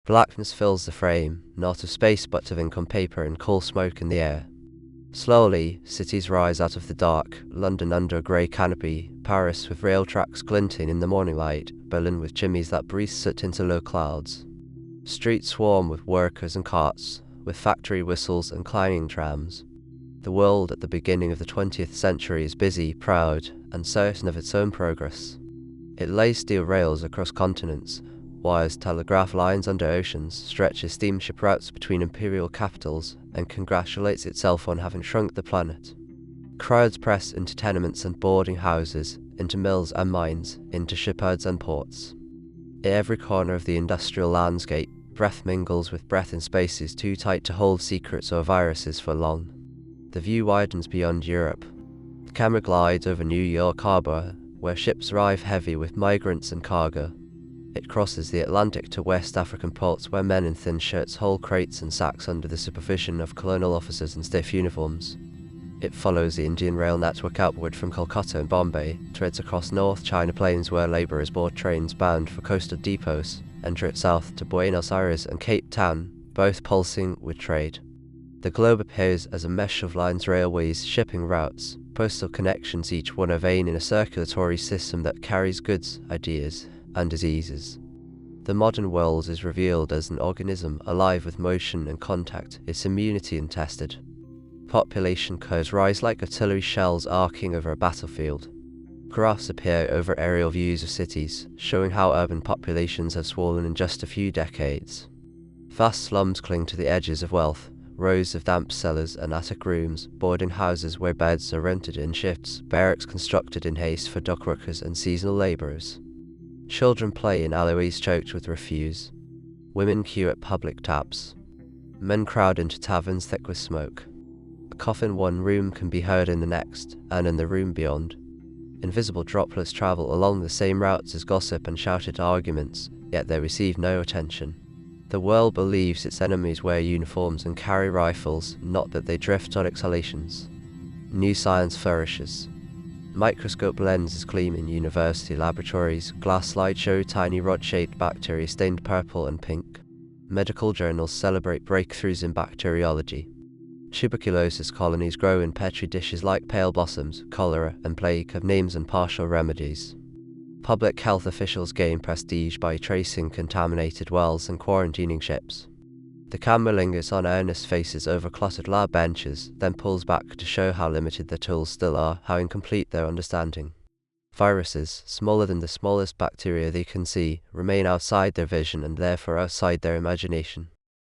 Blackness fills the frame, not of space but of ink on paper and coal smoke in the air. Slowly, cities rise out of the dark, London under a grey canopy, Paris with rail tracks glinting in the morning light, Berlin with chimneys that breathe soot into low clouds. Streets swarm with workers and carts, with factory whistles and clanging trams. The world at the beginning of the 20th century is busy, proud, and certain of its own progress. It lays steel rails across continents, wires telegraph lines under oceans, stretches steamship routes between imperial capitals, and congratulates itself on having shrunk the planet. Crowds press into tenements and boarding houses, into mills and mines, into shipyards and ports. In every corner of the industrial landscape, breath mingles with breath in spaces too tight to hold secrets or viruses for long. The view widens beyond Europe. The camera glides over New York Harbor, where ships arrive heavy with migrants and cargo. It crosses the Atlantic to West African ports where men in thin shirts haul crates and sacks under the supervision of colonial officers in stiff uniforms. It follows the Indian rail network outward from Calcutta and Bombay, treads across North China plains where labourers board trains bound for coastal depots, and drifts south to Buenos Aires and Cape Town, both pulsing with trade. The globe appears as a mesh of lines, railways, shipping routes, postal connections, each one a vein in a circulatory system that carries goods, ideas, and diseases. The modern world is revealed as an organism alive with motion and contact, its immunity untested. Population curves rise like artillery shells arcing over a battlefield. Graphs appear over aerial views of cities, showing how urban populations have swollen in just a few decades. Vast slums cling to the edges of wealth, rows of damp cellars and attic rooms, boarding houses where beds are rented in shifts, barracks constructed in haste for dock workers and seasonal labourers. Children play in alleyways choked with refuse. Women queue at public taps. Men crowd into taverns thick with smoke. A cough in one room can be heard in the next, and in the room beyond. Invisible droplets travel along the same routes as gossip and shouted arguments, yet they receive no attention. The world believes its enemies wear uniforms and carry rifles, not that they drift on exhalations. New science flourishes. Microscope lenses gleam in university laboratories, glass slides show tiny rod-shaped bacteria stained purple and pink. Medical journals celebrate breakthroughs in bacteriology. Tuberculosis colonies grow in petri dishes like pale blossoms. Cholera and plague have names and partial remedies. Public health officials gain prestige by tracing contaminated wells and quarantining ships. The camera lingers on earnest faces over cluttered lab benches, then pulls back to show how limited their tools still are, how incomplete their understanding. Viruses, smaller than the smallest bacteria they can see, remain outside their vision and therefore outside their imagination.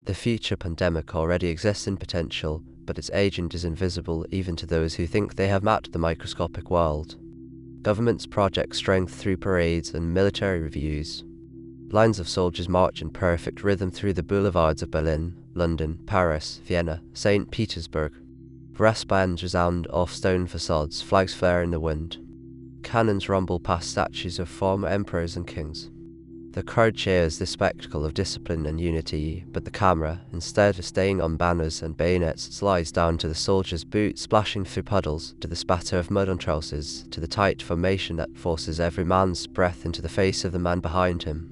The future pandemic already exists in potential, but its agent is invisible even to those who think they have mapped the microscopic world. Governments project strength through parades and military reviews. Lines of soldiers march in perfect rhythm through the boulevards of Berlin, London, Paris, Vienna, St. Petersburg. Brass bands resound off stone facades, flags flare in the wind. Cannons rumble past statues of former emperors and kings. The crowd cheers this spectacle of discipline and unity, but the camera, instead of staying on banners and bayonets, slides down to the soldiers' boots splashing through puddles, to the spatter of mud on trousers, to the tight formation that forces every man's breath into the face of the man behind him.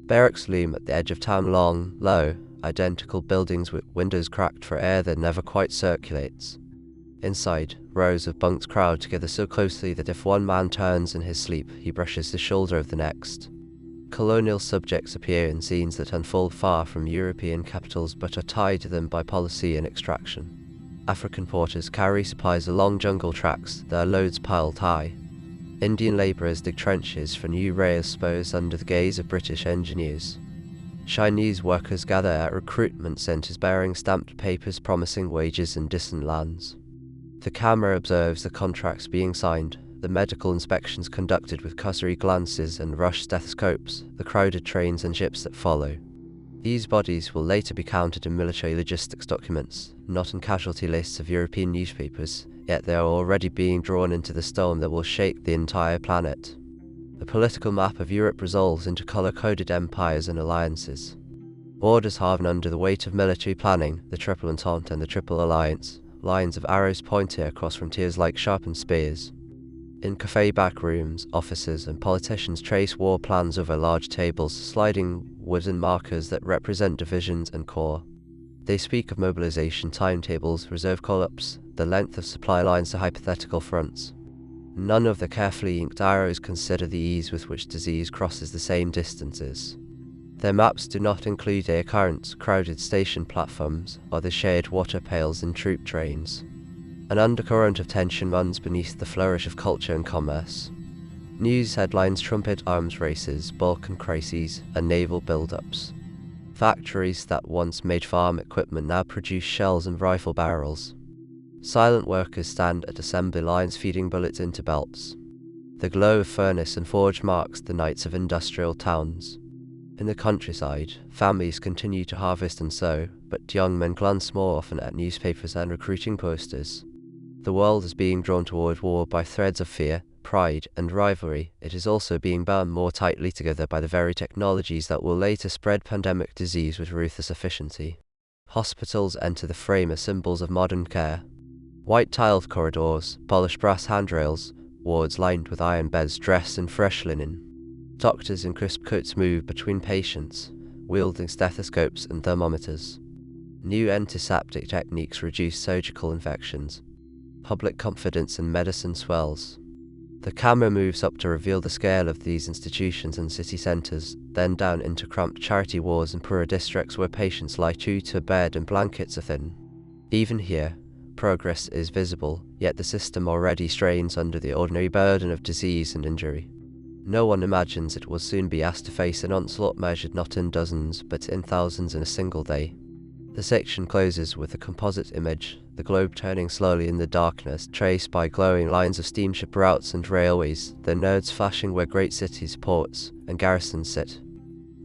Barracks loom at the edge of town, long, low, identical buildings with windows cracked for air that never quite circulates. Inside, rows of bunks crowd together so closely that if one man turns in his sleep, he brushes the shoulder of the next. Colonial subjects appear in scenes that unfold far from European capitals but are tied to them by policy and extraction. African porters carry supplies along jungle tracks, their loads piled high. Indian labourers dig trenches for new rail spurs under the gaze of British engineers. Chinese workers gather at recruitment centres bearing stamped papers promising wages in distant lands. The camera observes the contracts being signed, the medical inspections conducted with cursory glances and rushed stethoscopes, the crowded trains and ships that follow. These bodies will later be counted in military logistics documents, not in casualty lists of European newspapers, yet they are already being drawn into the storm that will shake the entire planet. The political map of Europe resolves into colour-coded empires and alliances. Borders harden under the weight of military planning, the Triple Entente and the Triple Alliance, lines of arrows pointing across frontiers like sharpened spears. In cafe back rooms, officers and politicians trace war plans over large tables, sliding wooden markers that represent divisions and corps. They speak of mobilization timetables, reserve call-ups, the length of supply lines to hypothetical fronts. None of the carefully inked arrows consider the ease with which disease crosses the same distances. Their maps do not include air currents, crowded station platforms, or the shared water pails in troop trains. An undercurrent of tension runs beneath the flourish of culture and commerce. News headlines trumpet arms races, Balkan crises, and naval build-ups. Factories that once made farm equipment now produce shells and rifle barrels. Silent workers stand at assembly lines feeding bullets into belts. The glow of furnace and forge marks the nights of industrial towns. In the countryside, families continue to harvest and sow, but young men glance more often at newspapers and recruiting posters. The world is being drawn toward war by threads of fear, pride, and rivalry. It is also being bound more tightly together by the very technologies that will later spread pandemic disease with ruthless efficiency. Hospitals enter the frame as symbols of modern care. White-tiled corridors, polished brass handrails, wards lined with iron beds dressed in fresh linen. Doctors in crisp coats move between patients, wielding stethoscopes and thermometers. New antiseptic techniques reduce surgical infections. Public confidence in medicine swells. The camera moves up to reveal the scale of these institutions in city centres, then down into cramped charity wards in poorer districts where patients lie true to bed and blankets are thin. Even here, progress is visible, yet the system already strains under the ordinary burden of disease and injury. No one imagines it will soon be asked to face an onslaught measured not in dozens, but in thousands in a single day. The section closes with a composite image, the globe turning slowly in the darkness, traced by glowing lines of steamship routes and railways, the nodes flashing where great cities, ports, and garrisons sit.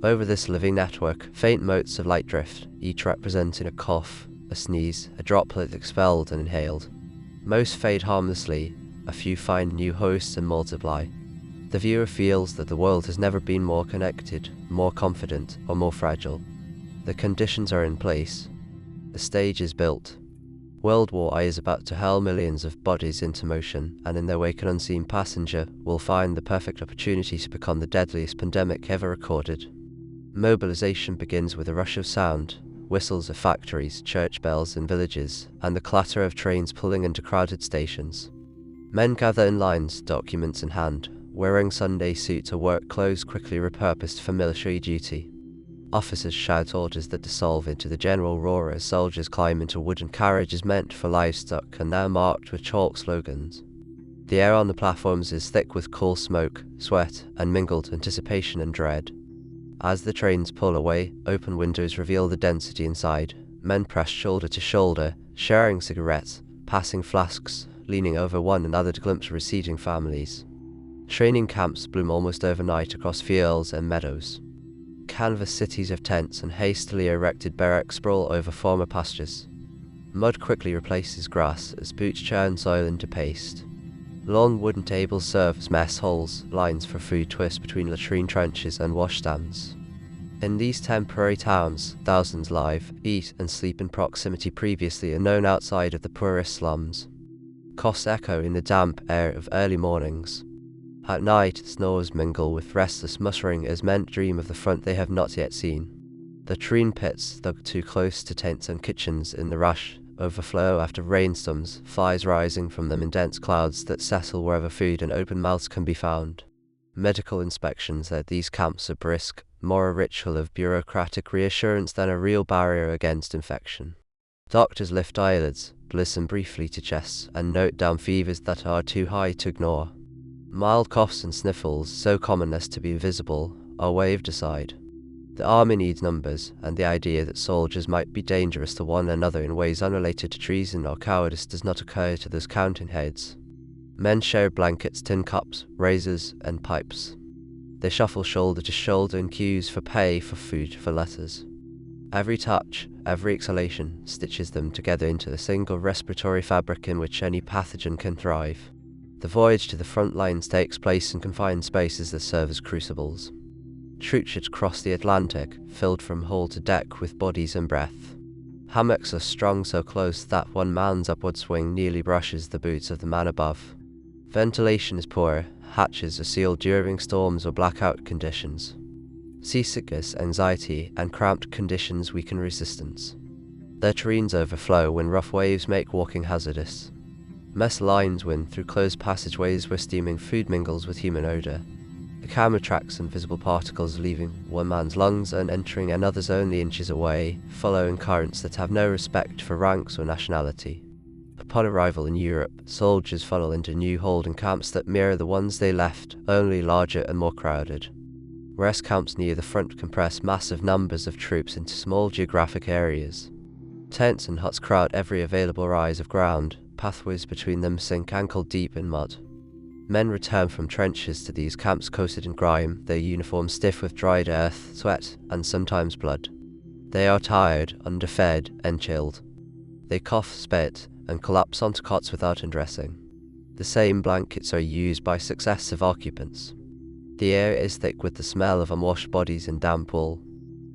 Over this living network, faint motes of light drift, each representing a cough, a sneeze, a droplet expelled and inhaled. Most fade harmlessly, a few find new hosts and multiply. The viewer feels that the world has never been more connected, more confident, or more fragile. The conditions are in place. The stage is built. World War I is about to hurl millions of bodies into motion, and in their wake an unseen passenger will find the perfect opportunity to become the deadliest pandemic ever recorded. Mobilization begins with a rush of sound, whistles of factories, church bells in villages, and the clatter of trains pulling into crowded stations. Men gather in lines, documents in hand, wearing Sunday suits or work clothes quickly repurposed for military duty. Officers shout orders that dissolve into the general roar as soldiers climb into wooden carriages meant for livestock and now marked with chalk slogans. The air on the platforms is thick with cool smoke, sweat, and mingled anticipation and dread. As the trains pull away, open windows reveal the density inside. Men press shoulder to shoulder, sharing cigarettes, passing flasks, leaning over one another to glimpse receding families. Training camps bloom almost overnight across fields and meadows. Canvas cities of tents and hastily erected barracks sprawl over former pastures. Mud quickly replaces grass as boots churn soil into paste. Long wooden tables serve as mess halls, lines for food twist between latrine trenches and washstands. In these temporary towns, thousands live, eat and sleep in proximity previously unknown outside of the poorest slums. Coughs echo in the damp air of early mornings. At night, snores mingle with restless muttering as men dream of the front they have not yet seen. Latrine pits, dug too close to tents and kitchens in the rush, overflow after rainstorms, flies rising from them in dense clouds that settle wherever food and open mouths can be found. Medical inspections at these camps are brisk, more a ritual of bureaucratic reassurance than a real barrier against infection. Doctors lift eyelids, listen briefly to chests, and note down fevers that are too high to ignore. Mild coughs and sniffles, so common as to be invisible, are waved aside. The army needs numbers, and the idea that soldiers might be dangerous to one another in ways unrelated to treason or cowardice does not occur to those counting heads. Men share blankets, tin cups, razors, and pipes. They shuffle shoulder to shoulder in queues for pay, for food, for letters. Every touch, every exhalation, stitches them together into the single respiratory fabric in which any pathogen can thrive. The voyage to the front lines takes place in confined spaces that serve as crucibles. Troops should cross the Atlantic, filled from hull to deck with bodies and breath. Hammocks are strung so close that one man's upward swing nearly brushes the boots of the man above. Ventilation is poor, hatches are sealed during storms or blackout conditions. Seasickness, anxiety, and cramped conditions weaken resistance. Their terrains overflow when rough waves make walking hazardous. Mess lines wind through closed passageways where steaming food mingles with human odor. The camera tracks invisible particles, leaving one man's lungs and entering another's only inches away, following currents that have no respect for ranks or nationality. Upon arrival in Europe, soldiers funnel into new holding camps that mirror the ones they left, only larger and more crowded. Rest camps near the front compress massive numbers of troops into small geographic areas. Tents and huts crowd every available rise of ground, pathways between them sink ankle-deep in mud. Men return from trenches to these camps coated in grime, their uniforms stiff with dried earth, sweat, and sometimes blood. They are tired, underfed, and chilled. They cough, spit, and collapse onto cots without undressing. The same blankets are used by successive occupants. The air is thick with the smell of unwashed bodies and damp wool.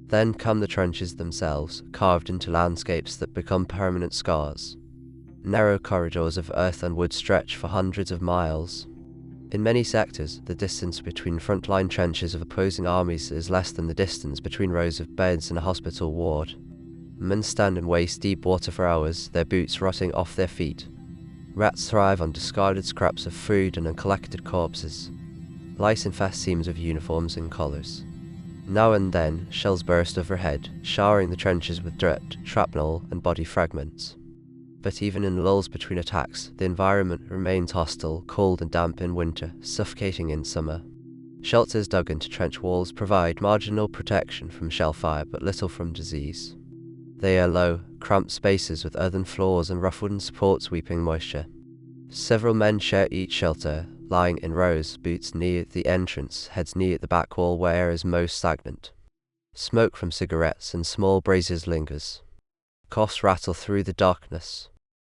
Then come the trenches themselves, carved into landscapes that become permanent scars. Narrow corridors of earth and wood stretch for hundreds of miles. In many sectors, the distance between frontline trenches of opposing armies is less than the distance between rows of beds in a hospital ward. Men stand in waist-deep water for hours, their boots rotting off their feet. Rats thrive on discarded scraps of food and uncollected corpses. Lice infest seams of uniforms and collars. Now and then, shells burst overhead, showering the trenches with dirt, shrapnel, and body fragments. But even in lulls between attacks, the environment remains hostile, cold and damp in winter, suffocating in summer. Shelters dug into trench walls provide marginal protection from shell fire, but little from disease. They are low, cramped spaces with earthen floors and rough wooden supports weeping moisture. Several men share each shelter, lying in rows, boots near the entrance, heads near the back wall where air is most stagnant. Smoke from cigarettes and small braziers lingers. Coughs rattle through the darkness.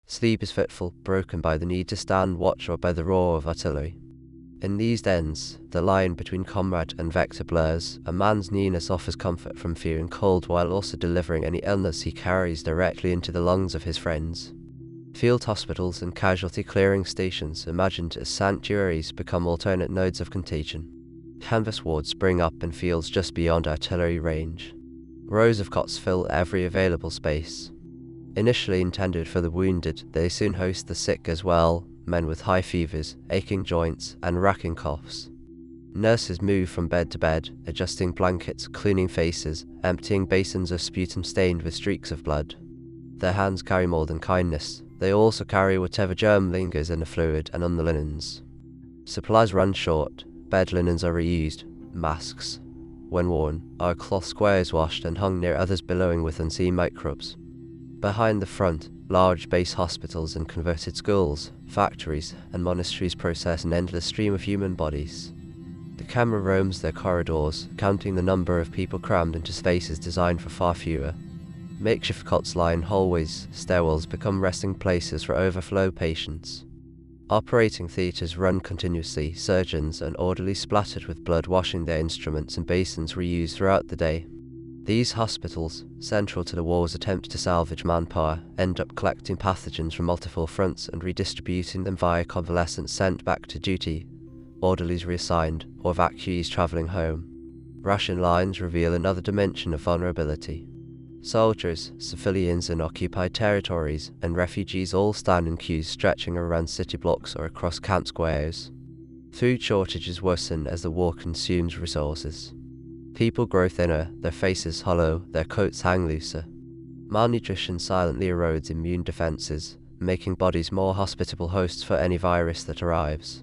Sleep is fitful, broken by the need to stand watch or by the roar of artillery. In these dens, the line between comrade and vector blurs. A man's nearness offers comfort from fear and cold while also delivering any illness he carries directly into the lungs of his friends. Field hospitals and casualty clearing stations, imagined as sanctuaries, become alternate nodes of contagion. Canvas wards spring up in fields just beyond artillery range. Rows of cots fill every available space. Initially intended for the wounded, they soon host the sick as well, men with high fevers, aching joints, and racking coughs. Nurses move from bed to bed, adjusting blankets, cleaning faces, emptying basins of sputum stained with streaks of blood. Their hands carry more than kindness. They also carry whatever germ lingers in the fluid and on the linens. Supplies run short, bed linens are reused, masks, when worn, are cloth squares washed and hung near others billowing with unseen microbes. Behind the front, large base hospitals and converted schools, factories, and monasteries process an endless stream of human bodies. The camera roams their corridors, counting the number of people crammed into spaces designed for far fewer. Makeshift cots line hallways, stairwells become resting places for overflow patients. Operating theatres run continuously, surgeons and orderlies splattered with blood washing their instruments and basins reused throughout the day. These hospitals, central to the war's attempt to salvage manpower, end up collecting pathogens from multiple fronts and redistributing them via convalescents sent back to duty, orderlies reassigned, or evacuees travelling home. Ration lines reveal another dimension of vulnerability. Soldiers, civilians in occupied territories, and refugees all stand in queues stretching around city blocks or across camp squares. Food shortages worsen as the war consumes resources. People grow thinner, their faces hollow, their coats hang looser. Malnutrition silently erodes immune defenses, making bodies more hospitable hosts for any virus that arrives.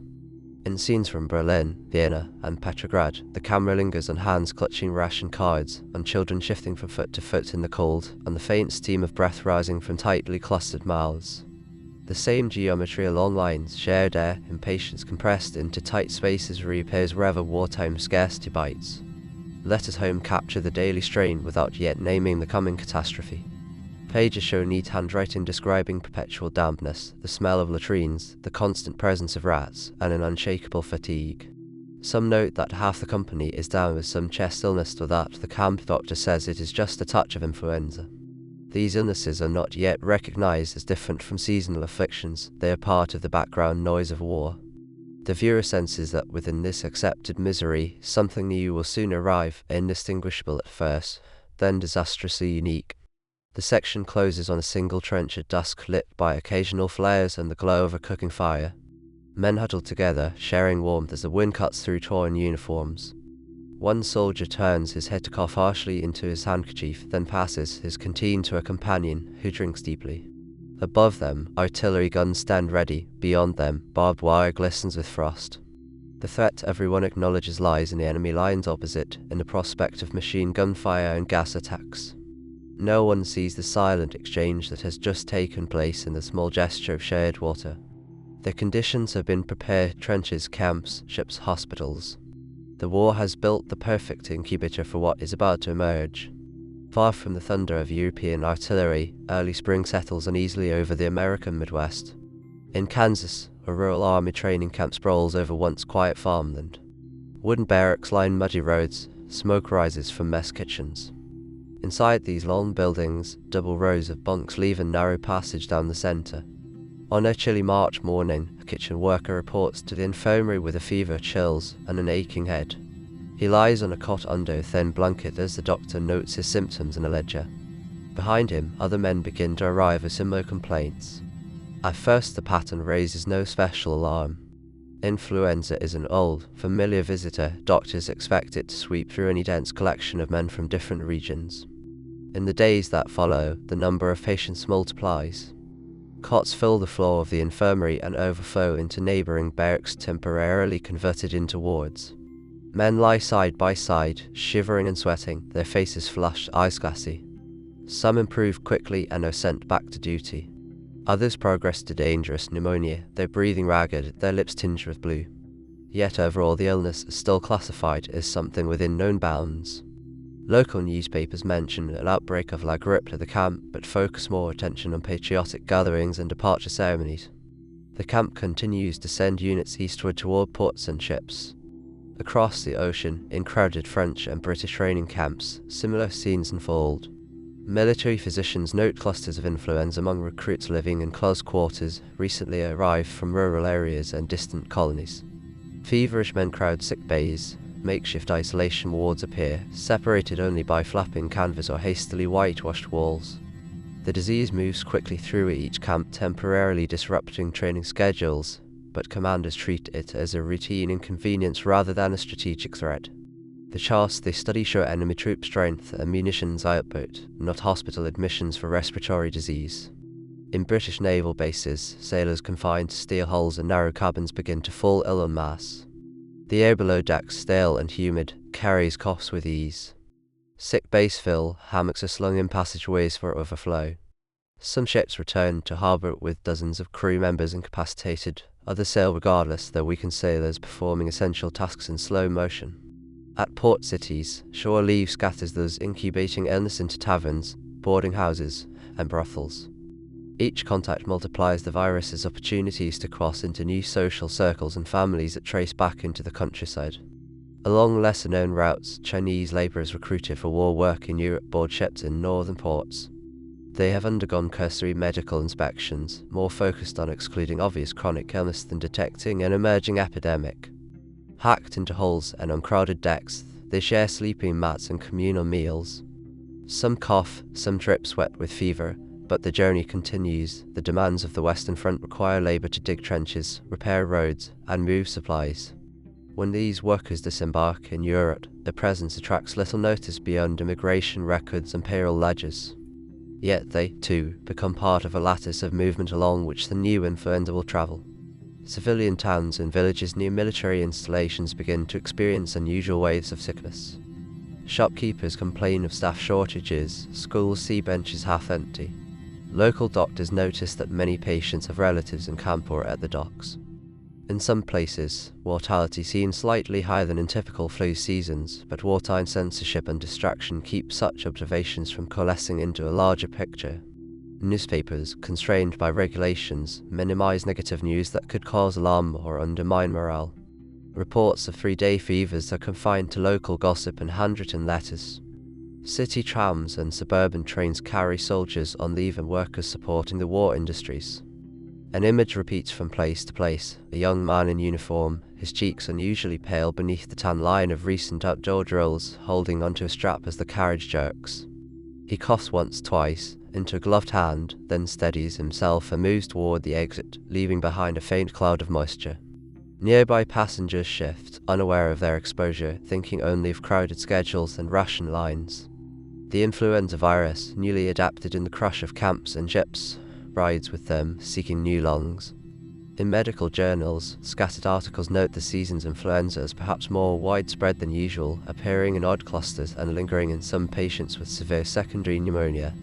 In scenes from Berlin, Vienna, and Petrograd, the camera lingers on hands clutching ration cards, on children shifting from foot to foot in the cold, on the faint steam of breath rising from tightly clustered mouths. The same geometry along lines, shared air, impatience compressed into tight spaces reappears wherever wartime scarcity bites. Letters home capture the daily strain without yet naming the coming catastrophe. Pages show neat handwriting describing perpetual dampness, the smell of latrines, the constant presence of rats, and an unshakable fatigue. Some note that half the company is down with some chest illness or that the camp doctor says it is just a touch of influenza. These illnesses are not yet recognized as different from seasonal afflictions, they are part of the background noise of war. The viewer senses that within this accepted misery, something new will soon arrive, indistinguishable at first, then disastrously unique. The section closes on a single trench at dusk, lit by occasional flares and the glow of a cooking fire. Men huddle together, sharing warmth as the wind cuts through torn uniforms. One soldier turns his head to cough harshly into his handkerchief, then passes his canteen to a companion who drinks deeply. Above them, artillery guns stand ready. Beyond them, barbed wire glistens with frost. The threat everyone acknowledges lies in the enemy lines opposite, in the prospect of machine gun fire and gas attacks. No one sees the silent exchange that has just taken place in the small gesture of shared water. The conditions have been prepared: trenches, camps, ships, hospitals. The war has built the perfect incubator for what is about to emerge. Far from the thunder of European artillery, early spring settles uneasily over the American Midwest. In Kansas, a rural army training camp sprawls over once quiet farmland. Wooden barracks line muddy roads, smoke rises from mess kitchens. Inside these long buildings, double rows of bunks leave a narrow passage down the center. On a chilly March morning, a kitchen worker reports to the infirmary with a fever, chills, and an aching head. He lies on a cot under a thin blanket as the doctor notes his symptoms in a ledger. Behind him, other men begin to arrive with similar complaints. At first, the pattern raises no special alarm. Influenza is an old, familiar visitor. Doctors expect it to sweep through any dense collection of men from different regions. In the days that follow, the number of patients multiplies. Cots fill the floor of the infirmary and overflow into neighboring barracks temporarily converted into wards. Men lie side by side, shivering and sweating, their faces flushed, eyes glassy. Some improve quickly and are sent back to duty. Others progress to dangerous pneumonia, their breathing ragged, their lips tinged with blue. Yet overall the illness is still classified as something within known bounds. Local newspapers mention an outbreak of la grippe at the camp, but focus more attention on patriotic gatherings and departure ceremonies. The camp continues to send units eastward toward ports and ships. Across the ocean, in crowded French and British training camps, similar scenes unfold. Military physicians note clusters of influenza among recruits living in close quarters, recently arrived from rural areas and distant colonies. Feverish men crowd sick bays. Makeshift isolation wards appear, separated only by flapping canvas or hastily whitewashed walls. The disease moves quickly through each camp, temporarily disrupting training schedules, but commanders treat it as a routine inconvenience rather than a strategic threat. The charts they study show enemy troop strength and munitions output, not hospital admissions for respiratory disease. In British naval bases, sailors confined to steel hulls and narrow cabins begin to fall ill en masse. The air below decks, stale and humid, carries coughs with ease. Sick bays fill, hammocks are slung in passageways for overflow. Some ships return to harbour with dozens of crew members incapacitated. Others sail regardless, their weakened sailors performing essential tasks in slow motion. At port cities, shore leave scatters those incubating illness into taverns, boarding houses, and brothels. Each contact multiplies the virus's opportunities to cross into new social circles and families that trace back into the countryside. Along lesser-known routes, Chinese labourers recruited for war work in Europe board ships in northern ports. They have undergone cursory medical inspections, more focused on excluding obvious chronic illness than detecting an emerging epidemic. Hacked into holes and on crowded decks, they share sleeping mats and communal meals. Some cough, some drip sweat with fever, but the journey continues. The demands of the Western Front require labour to dig trenches, repair roads, and move supplies. When these workers disembark in Europe, their presence attracts little notice beyond immigration records and payroll ledgers. Yet they, too, become part of a lattice of movement along which the new influenza will travel. Civilian towns and villages near military installations begin to experience unusual waves of sickness. Shopkeepers complain of staff shortages, schools see benches half empty. Local doctors notice that many patients have relatives in camp or at the docks. In some places, mortality seems slightly higher than in typical flu seasons, but wartime censorship and distraction keep such observations from coalescing into a larger picture. Newspapers, constrained by regulations, minimize negative news that could cause alarm or undermine morale. Reports of 3-day fevers are confined to local gossip and handwritten letters. City trams and suburban trains carry soldiers on leave and workers supporting the war industries. An image repeats from place to place, a young man in uniform, his cheeks unusually pale beneath the tan line of recent outdoor drills, holding onto a strap as the carriage jerks. He coughs once, twice, into a gloved hand, then steadies himself and moves toward the exit, leaving behind a faint cloud of moisture. Nearby passengers shift, unaware of their exposure, thinking only of crowded schedules and ration lines. The influenza virus, newly adapted in the crush of camps and ships, rides with them, seeking new lungs. In medical journals, scattered articles note the season's influenza as perhaps more widespread than usual, appearing in odd clusters and lingering in some patients with severe secondary pneumonia.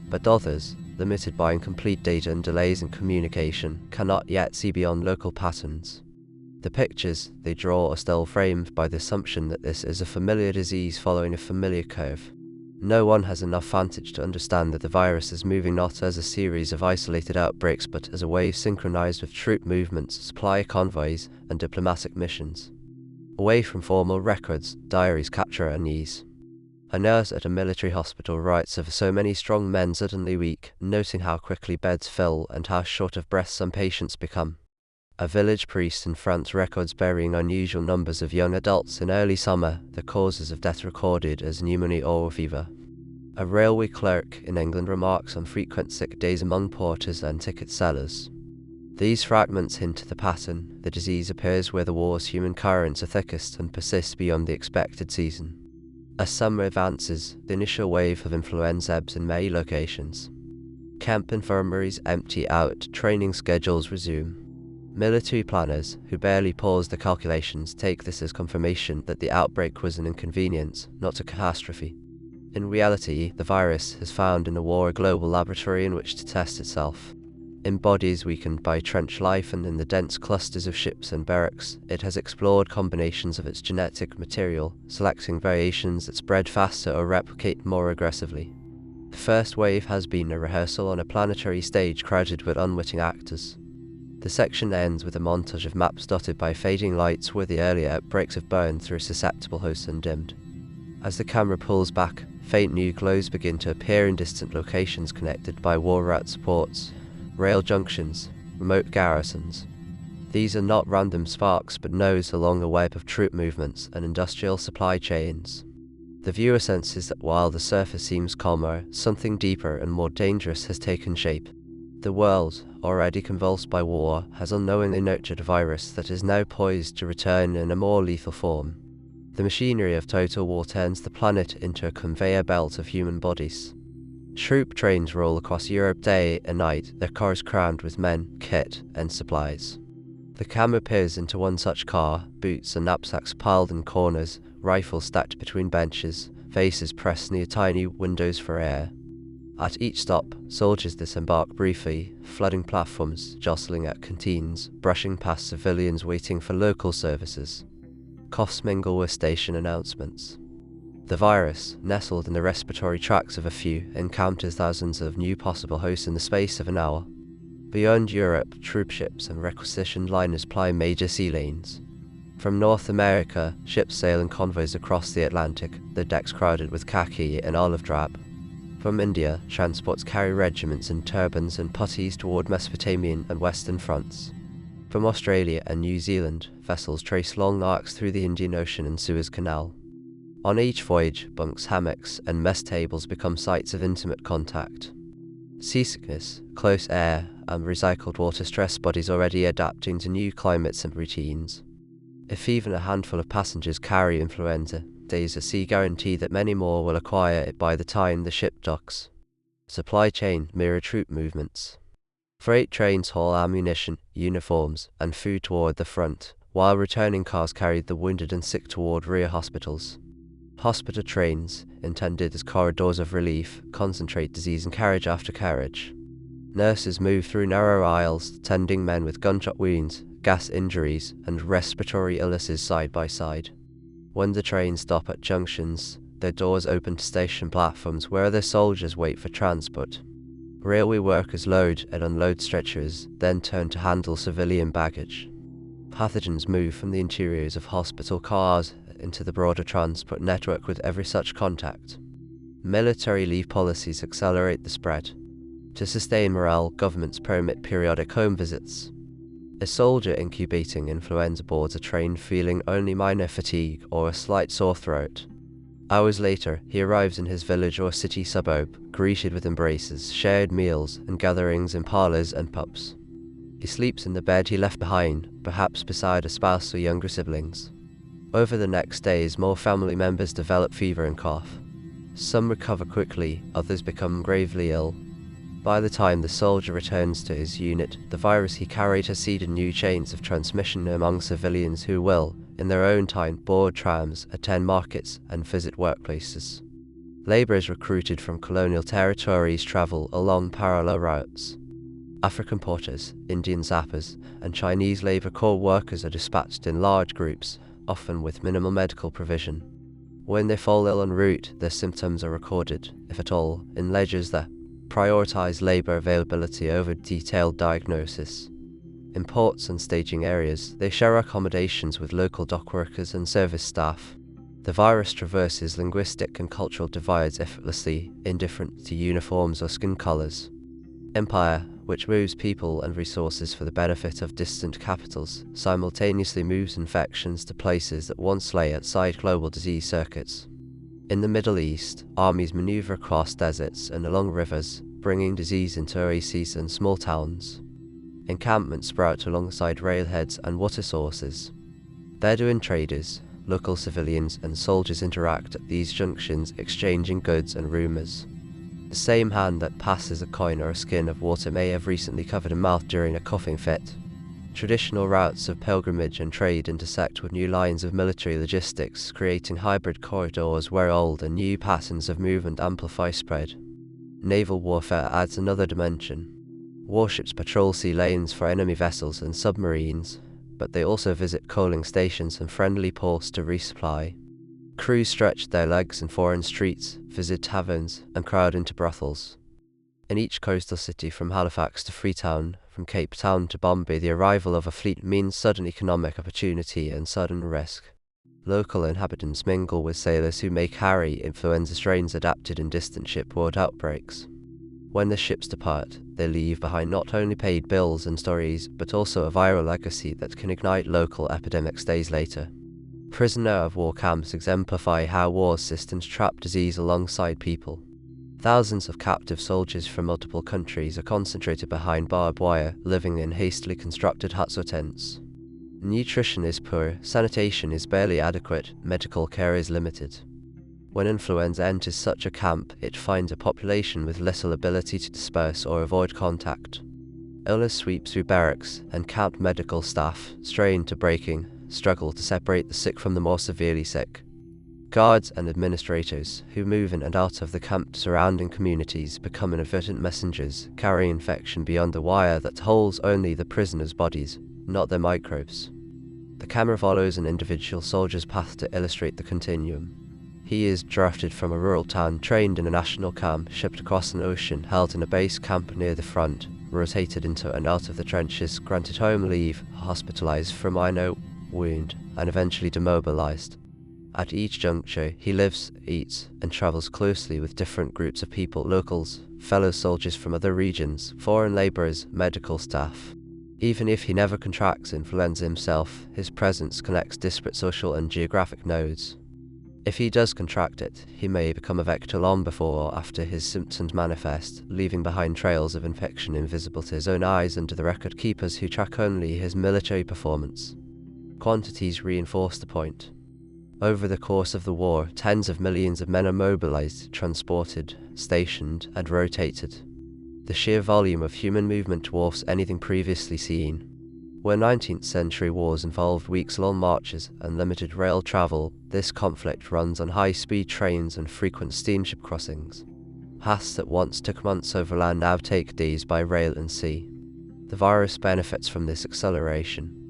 But others, limited by incomplete data and delays in communication, cannot yet see beyond local patterns. The pictures they draw are still framed by the assumption that this is a familiar disease following a familiar curve. No one has enough vantage to understand that the virus is moving not as a series of isolated outbreaks but as a wave synchronized with troop movements, supply convoys, and diplomatic missions. Away from formal records, diaries capture unease. A nurse at a military hospital writes of so many strong men suddenly weak, noting how quickly beds fill and how short of breath some patients become. A village priest in France records burying unusual numbers of young adults in early summer, the causes of death recorded as pneumonia or fever. A railway clerk in England remarks on frequent sick days among porters and ticket sellers. These fragments hint at the pattern. The disease appears where the war's human currents are thickest and persists beyond the expected season. As summer advances, the initial wave of influenza ebbs in many locations. Camp infirmaries empty out, training schedules resume. Military planners, who barely pause their calculations, take this as confirmation that the outbreak was an inconvenience, not a catastrophe. In reality, the virus has found in the war a global laboratory in which to test itself. In bodies weakened by trench life and in the dense clusters of ships and barracks, it has explored combinations of its genetic material, selecting variations that spread faster or replicate more aggressively. The first wave has been a rehearsal on a planetary stage crowded with unwitting actors. The section ends with a montage of maps dotted by fading lights where the earlier outbreaks have burned through susceptible hosts and dimmed. As the camera pulls back, faint new glows begin to appear in distant locations connected by war route supports, rail junctions, remote garrisons. These are not random sparks but nodes along a web of troop movements and industrial supply chains. The viewer senses that while the surface seems calmer, something deeper and more dangerous has taken shape. The world, already convulsed by war, has unknowingly nurtured a virus that is now poised to return in a more lethal form. The machinery of total war turns the planet into a conveyor belt of human bodies. Troop trains roll across Europe day and night, their cars crammed with men, kit, and supplies. The camera peers into one such car, boots and knapsacks piled in corners, rifles stacked between benches, faces pressed near tiny windows for air. At each stop, soldiers disembark briefly, flooding platforms, jostling at canteens, brushing past civilians waiting for local services. Coughs mingle with station announcements. The virus, nestled in the respiratory tracts of a few, encounters thousands of new possible hosts in the space of an hour. Beyond Europe, troop ships and requisitioned liners ply major sea lanes. From North America, ships sail in convoys across the Atlantic, their decks crowded with khaki and olive drab. From India, transports carry regiments in turbans and puttees toward Mesopotamian and Western fronts. From Australia and New Zealand, vessels trace long arcs through the Indian Ocean and Suez Canal. On each voyage, bunks, hammocks, and mess tables become sites of intimate contact. Seasickness, close air, and recycled water stress bodies already adapting to new climates and routines. If even a handful of passengers carry influenza, days at sea guarantee that many more will acquire it by the time the ship docks. Supply chain mirror troop movements. Freight trains haul ammunition, uniforms, and food toward the front, while returning cars carried the wounded and sick toward rear hospitals. Hospital trains, intended as corridors of relief, concentrate disease in carriage after carriage. Nurses move through narrow aisles, tending men with gunshot wounds, gas injuries, and respiratory illnesses side by side. When the trains stop at junctions, their doors open to station platforms where other soldiers wait for transport. Railway workers load and unload stretchers, then turn to handle civilian baggage. Pathogens move from the interiors of hospital cars into the broader transport network with every such contact. Military leave policies accelerate the spread. To sustain morale, governments permit periodic home visits. A soldier incubating influenza boards a train feeling only minor fatigue or a slight sore throat. Hours later, he arrives in his village or city suburb, greeted with embraces, shared meals, and gatherings in parlours and pubs. He sleeps in the bed he left behind, perhaps beside a spouse or younger siblings. Over the next days, more family members develop fever and cough. Some recover quickly, others become gravely ill. By the time the soldier returns to his unit, the virus he carried has seeded new chains of transmission among civilians who will, in their own time, board trams, attend markets, and visit workplaces. Labourers recruited from colonial territories travel along parallel routes. African porters, Indian zappers, and Chinese Labour Corps workers are dispatched in large groups, often with minimal medical provision. When they fall ill en route, their symptoms are recorded, if at all, in ledgers that prioritise labour availability over detailed diagnosis. In ports and staging areas, they share accommodations with local dock workers and service staff. The virus traverses linguistic and cultural divides effortlessly, indifferent to uniforms or skin colours. Empire, which moves people and resources for the benefit of distant capitals, simultaneously moves infections to places that once lay outside global disease circuits. In the Middle East, armies maneuver across deserts and along rivers, bringing disease into oases and small towns. Encampments sprout alongside railheads and water sources. Bedouin traders, local civilians, and soldiers interact at these junctions, exchanging goods and rumours. The same hand that passes a coin or a skin of water may have recently covered a mouth during a coughing fit. Traditional routes of pilgrimage and trade intersect with new lines of military logistics, creating hybrid corridors where old and new patterns of movement amplify spread. Naval warfare adds another dimension. Warships patrol sea lanes for enemy vessels and submarines, but they also visit coaling stations and friendly ports to resupply. Crews stretch their legs in foreign streets, visit taverns, and crowd into brothels. In each coastal city, from Halifax to Freetown, from Cape Town to Bombay, the arrival of a fleet means sudden economic opportunity and sudden risk. Local inhabitants mingle with sailors who may carry influenza strains adapted in distant shipboard outbreaks. When the ships depart, they leave behind not only paid bills and stories, but also a viral legacy that can ignite local epidemics days later. Prisoner of war camps exemplify how war systems trap disease alongside people. Thousands of captive soldiers from multiple countries are concentrated behind barbed wire, living in hastily constructed huts or tents. Nutrition is poor, sanitation is barely adequate, medical care is limited. When influenza enters such a camp, it finds a population with little ability to disperse or avoid contact. Illness sweeps through barracks, and camp medical staff, strained to breaking, struggle to separate the sick from the more severely sick. Guards and administrators, who move in and out of the camp surrounding communities, become inadvertent messengers, carrying infection beyond the wire that holds only the prisoners' bodies, not their microbes. The camera follows an individual soldier's path to illustrate the continuum. He is drafted from a rural town, trained in a national camp, shipped across an ocean, held in a base camp near the front, rotated into and out of the trenches, granted home leave, hospitalized for a minor wound, and eventually demobilized. At each juncture, he lives, eats, and travels closely with different groups of people, locals, fellow soldiers from other regions, foreign laborers, medical staff. Even if he never contracts influenza himself, his presence connects disparate social and geographic nodes. If he does contract it, he may become a vector long before or after his symptoms manifest, leaving behind trails of infection invisible to his own eyes and to the record keepers who track only his military performance. Quantities reinforce the point. Over the course of the war, tens of millions of men are mobilized, transported, stationed, and rotated. The sheer volume of human movement dwarfs anything previously seen. Where 19th century wars involved weeks-long marches and limited rail travel, this conflict runs on high-speed trains and frequent steamship crossings. Paths that once took months over land now take days by rail and sea. The virus benefits from this acceleration.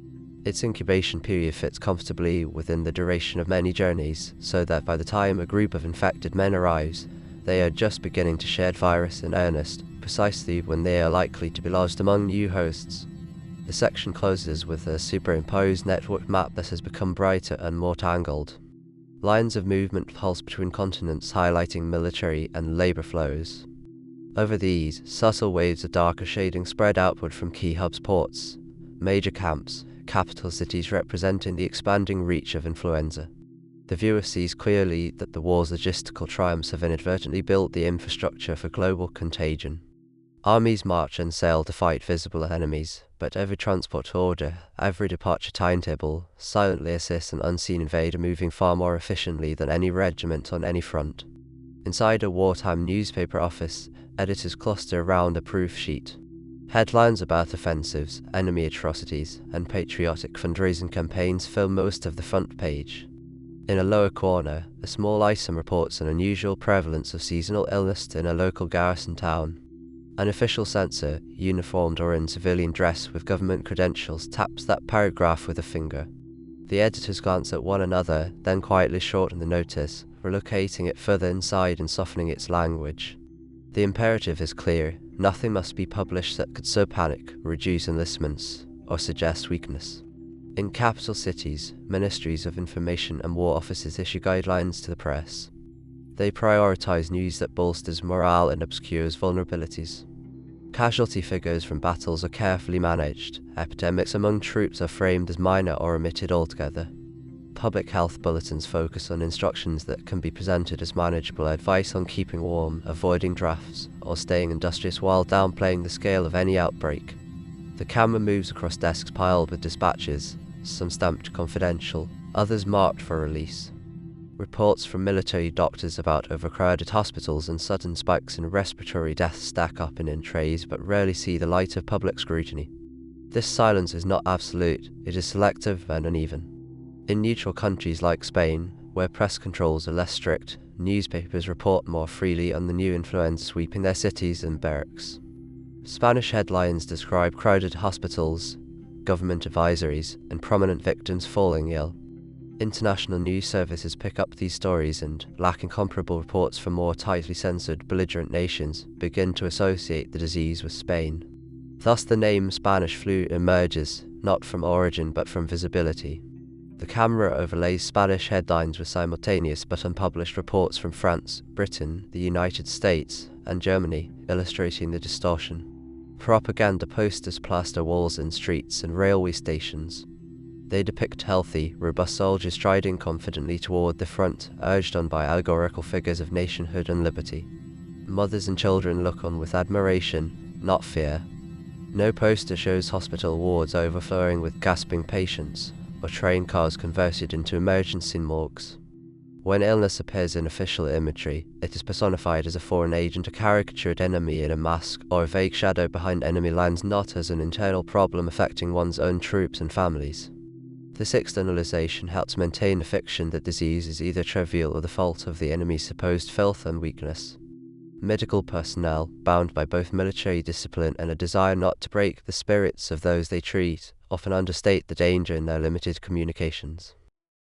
Its incubation period fits comfortably within the duration of many journeys, so that by the time a group of infected men arrives, they are just beginning to shed virus in earnest, precisely when they are likely to be lodged among new hosts. The section closes with a superimposed network map that has become brighter and more tangled. Lines of movement pulse between continents, highlighting military and labour flows. Over these, subtle waves of darker shading spread outward from key hubs, ports, major camps, capital cities representing the expanding reach of influenza. The viewer sees clearly that the war's logistical triumphs have inadvertently built the infrastructure for global contagion. Armies march and sail to fight visible enemies, but every transport order, every departure timetable, silently assists an unseen invader moving far more efficiently than any regiment on any front. Inside a wartime newspaper office, editors cluster around a proof sheet. Headlines about offensives, enemy atrocities, and patriotic fundraising campaigns fill most of the front page. In a lower corner, a small item reports an unusual prevalence of seasonal illness in a local garrison town. An official censor, uniformed or in civilian dress with government credentials, taps that paragraph with a finger. The editors glance at one another, then quietly shorten the notice, relocating it further inside and softening its language. The imperative is clear: nothing must be published that could sow panic, reduce enlistments, or suggest weakness. In capital cities, ministries of information and war offices issue guidelines to the press. They prioritize news that bolsters morale and obscures vulnerabilities. Casualty figures from battles are carefully managed. Epidemics among troops are framed as minor or omitted altogether. Public health bulletins focus on instructions that can be presented as manageable, advice on keeping warm, avoiding drafts, or staying industrious while downplaying the scale of any outbreak. The camera moves across desks piled with dispatches, some stamped confidential, others marked for release. Reports from military doctors about overcrowded hospitals and sudden spikes in respiratory deaths stack up in trays but rarely see the light of public scrutiny. This silence is not absolute, it is selective and uneven. In neutral countries like Spain, where press controls are less strict, newspapers report more freely on the new influenza sweeping their cities and barracks. Spanish headlines describe crowded hospitals, government advisories, and prominent victims falling ill. International news services pick up these stories and, lacking comparable reports from more tightly censored, belligerent nations, begin to associate the disease with Spain. Thus the name Spanish flu emerges, not from origin but from visibility. The camera overlays Spanish headlines with simultaneous but unpublished reports from France, Britain, the United States, and Germany, illustrating the distortion. Propaganda posters plaster walls in streets and railway stations. They depict healthy, robust soldiers striding confidently toward the front, urged on by allegorical figures of nationhood and liberty. Mothers and children look on with admiration, not fear. No poster shows hospital wards overflowing with gasping patients, or train cars converted into emergency morgues. When illness appears in official imagery, it is personified as a foreign agent, a caricatured enemy in a mask, or a vague shadow behind enemy lines, not as an internal problem affecting one's own troops and families. This externalization helps maintain the fiction that disease is either trivial or the fault of the enemy's supposed filth and weakness. Medical personnel, bound by both military discipline and a desire not to break the spirits of those they treat, often understate the danger in their limited communications.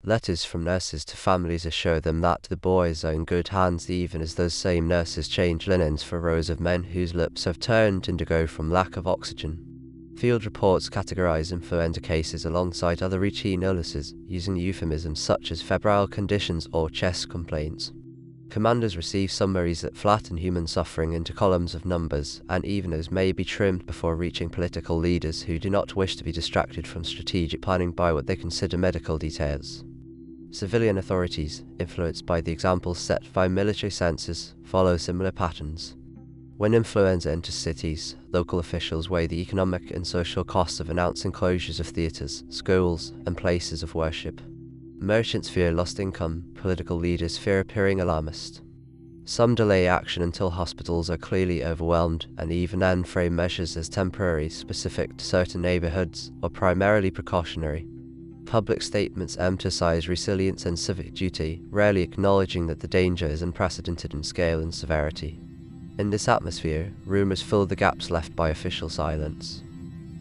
Letters from nurses to families assure them that the boys are in good hands, even as those same nurses change linens for rows of men whose lips have turned indigo from lack of oxygen. Field reports categorize influenza cases alongside other routine illnesses, using euphemisms such as febrile conditions or chest complaints. Commanders receive summaries that flatten human suffering into columns of numbers, and even those may be trimmed before reaching political leaders who do not wish to be distracted from strategic planning by what they consider medical details. Civilian authorities, influenced by the examples set by military censors, follow similar patterns. When influenza enters cities, local officials weigh the economic and social costs of announcing closures of theatres, schools, and places of worship. Merchants fear lost income, political leaders fear appearing alarmist. Some delay action until hospitals are clearly overwhelmed, and even then frame measures as temporary, specific to certain neighbourhoods, or primarily precautionary. Public statements emphasize resilience and civic duty, rarely acknowledging that the danger is unprecedented in scale and severity. In this atmosphere, rumours fill the gaps left by official silence.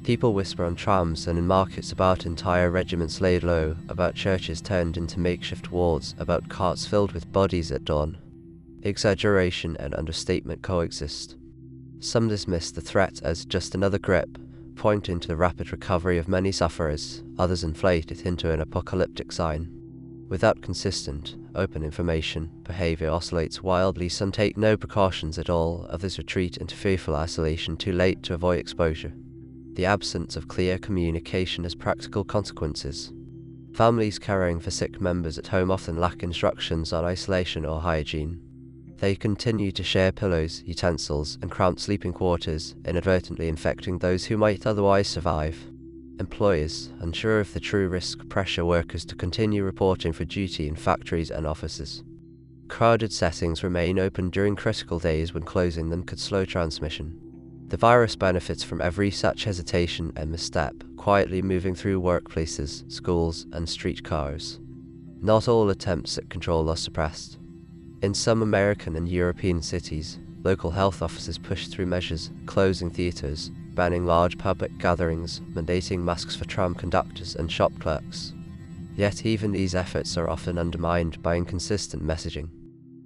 People whisper on trams and in markets about entire regiments laid low, about churches turned into makeshift wards, about carts filled with bodies at dawn. Exaggeration and understatement coexist. Some dismiss the threat as just another grip, pointing to the rapid recovery of many sufferers, others inflate it into an apocalyptic sign. Without consistent, open information, behavior oscillates wildly, some take no precautions at all, others retreat into fearful isolation too late to avoid exposure. The absence of clear communication has practical consequences. Families caring for sick members at home often lack instructions on isolation or hygiene. They continue to share pillows, utensils, and cramped sleeping quarters, inadvertently infecting those who might otherwise survive. Employers, unsure of the true risk, pressure workers to continue reporting for duty in factories and offices. Crowded settings remain open during critical days when closing them could slow transmission. The virus benefits from every such hesitation and misstep, quietly moving through workplaces, schools, and streetcars. Not all attempts at control are suppressed. In some American and European cities, local health officers push through measures, closing theatres, banning large public gatherings, mandating masks for tram conductors and shop clerks. Yet even these efforts are often undermined by inconsistent messaging.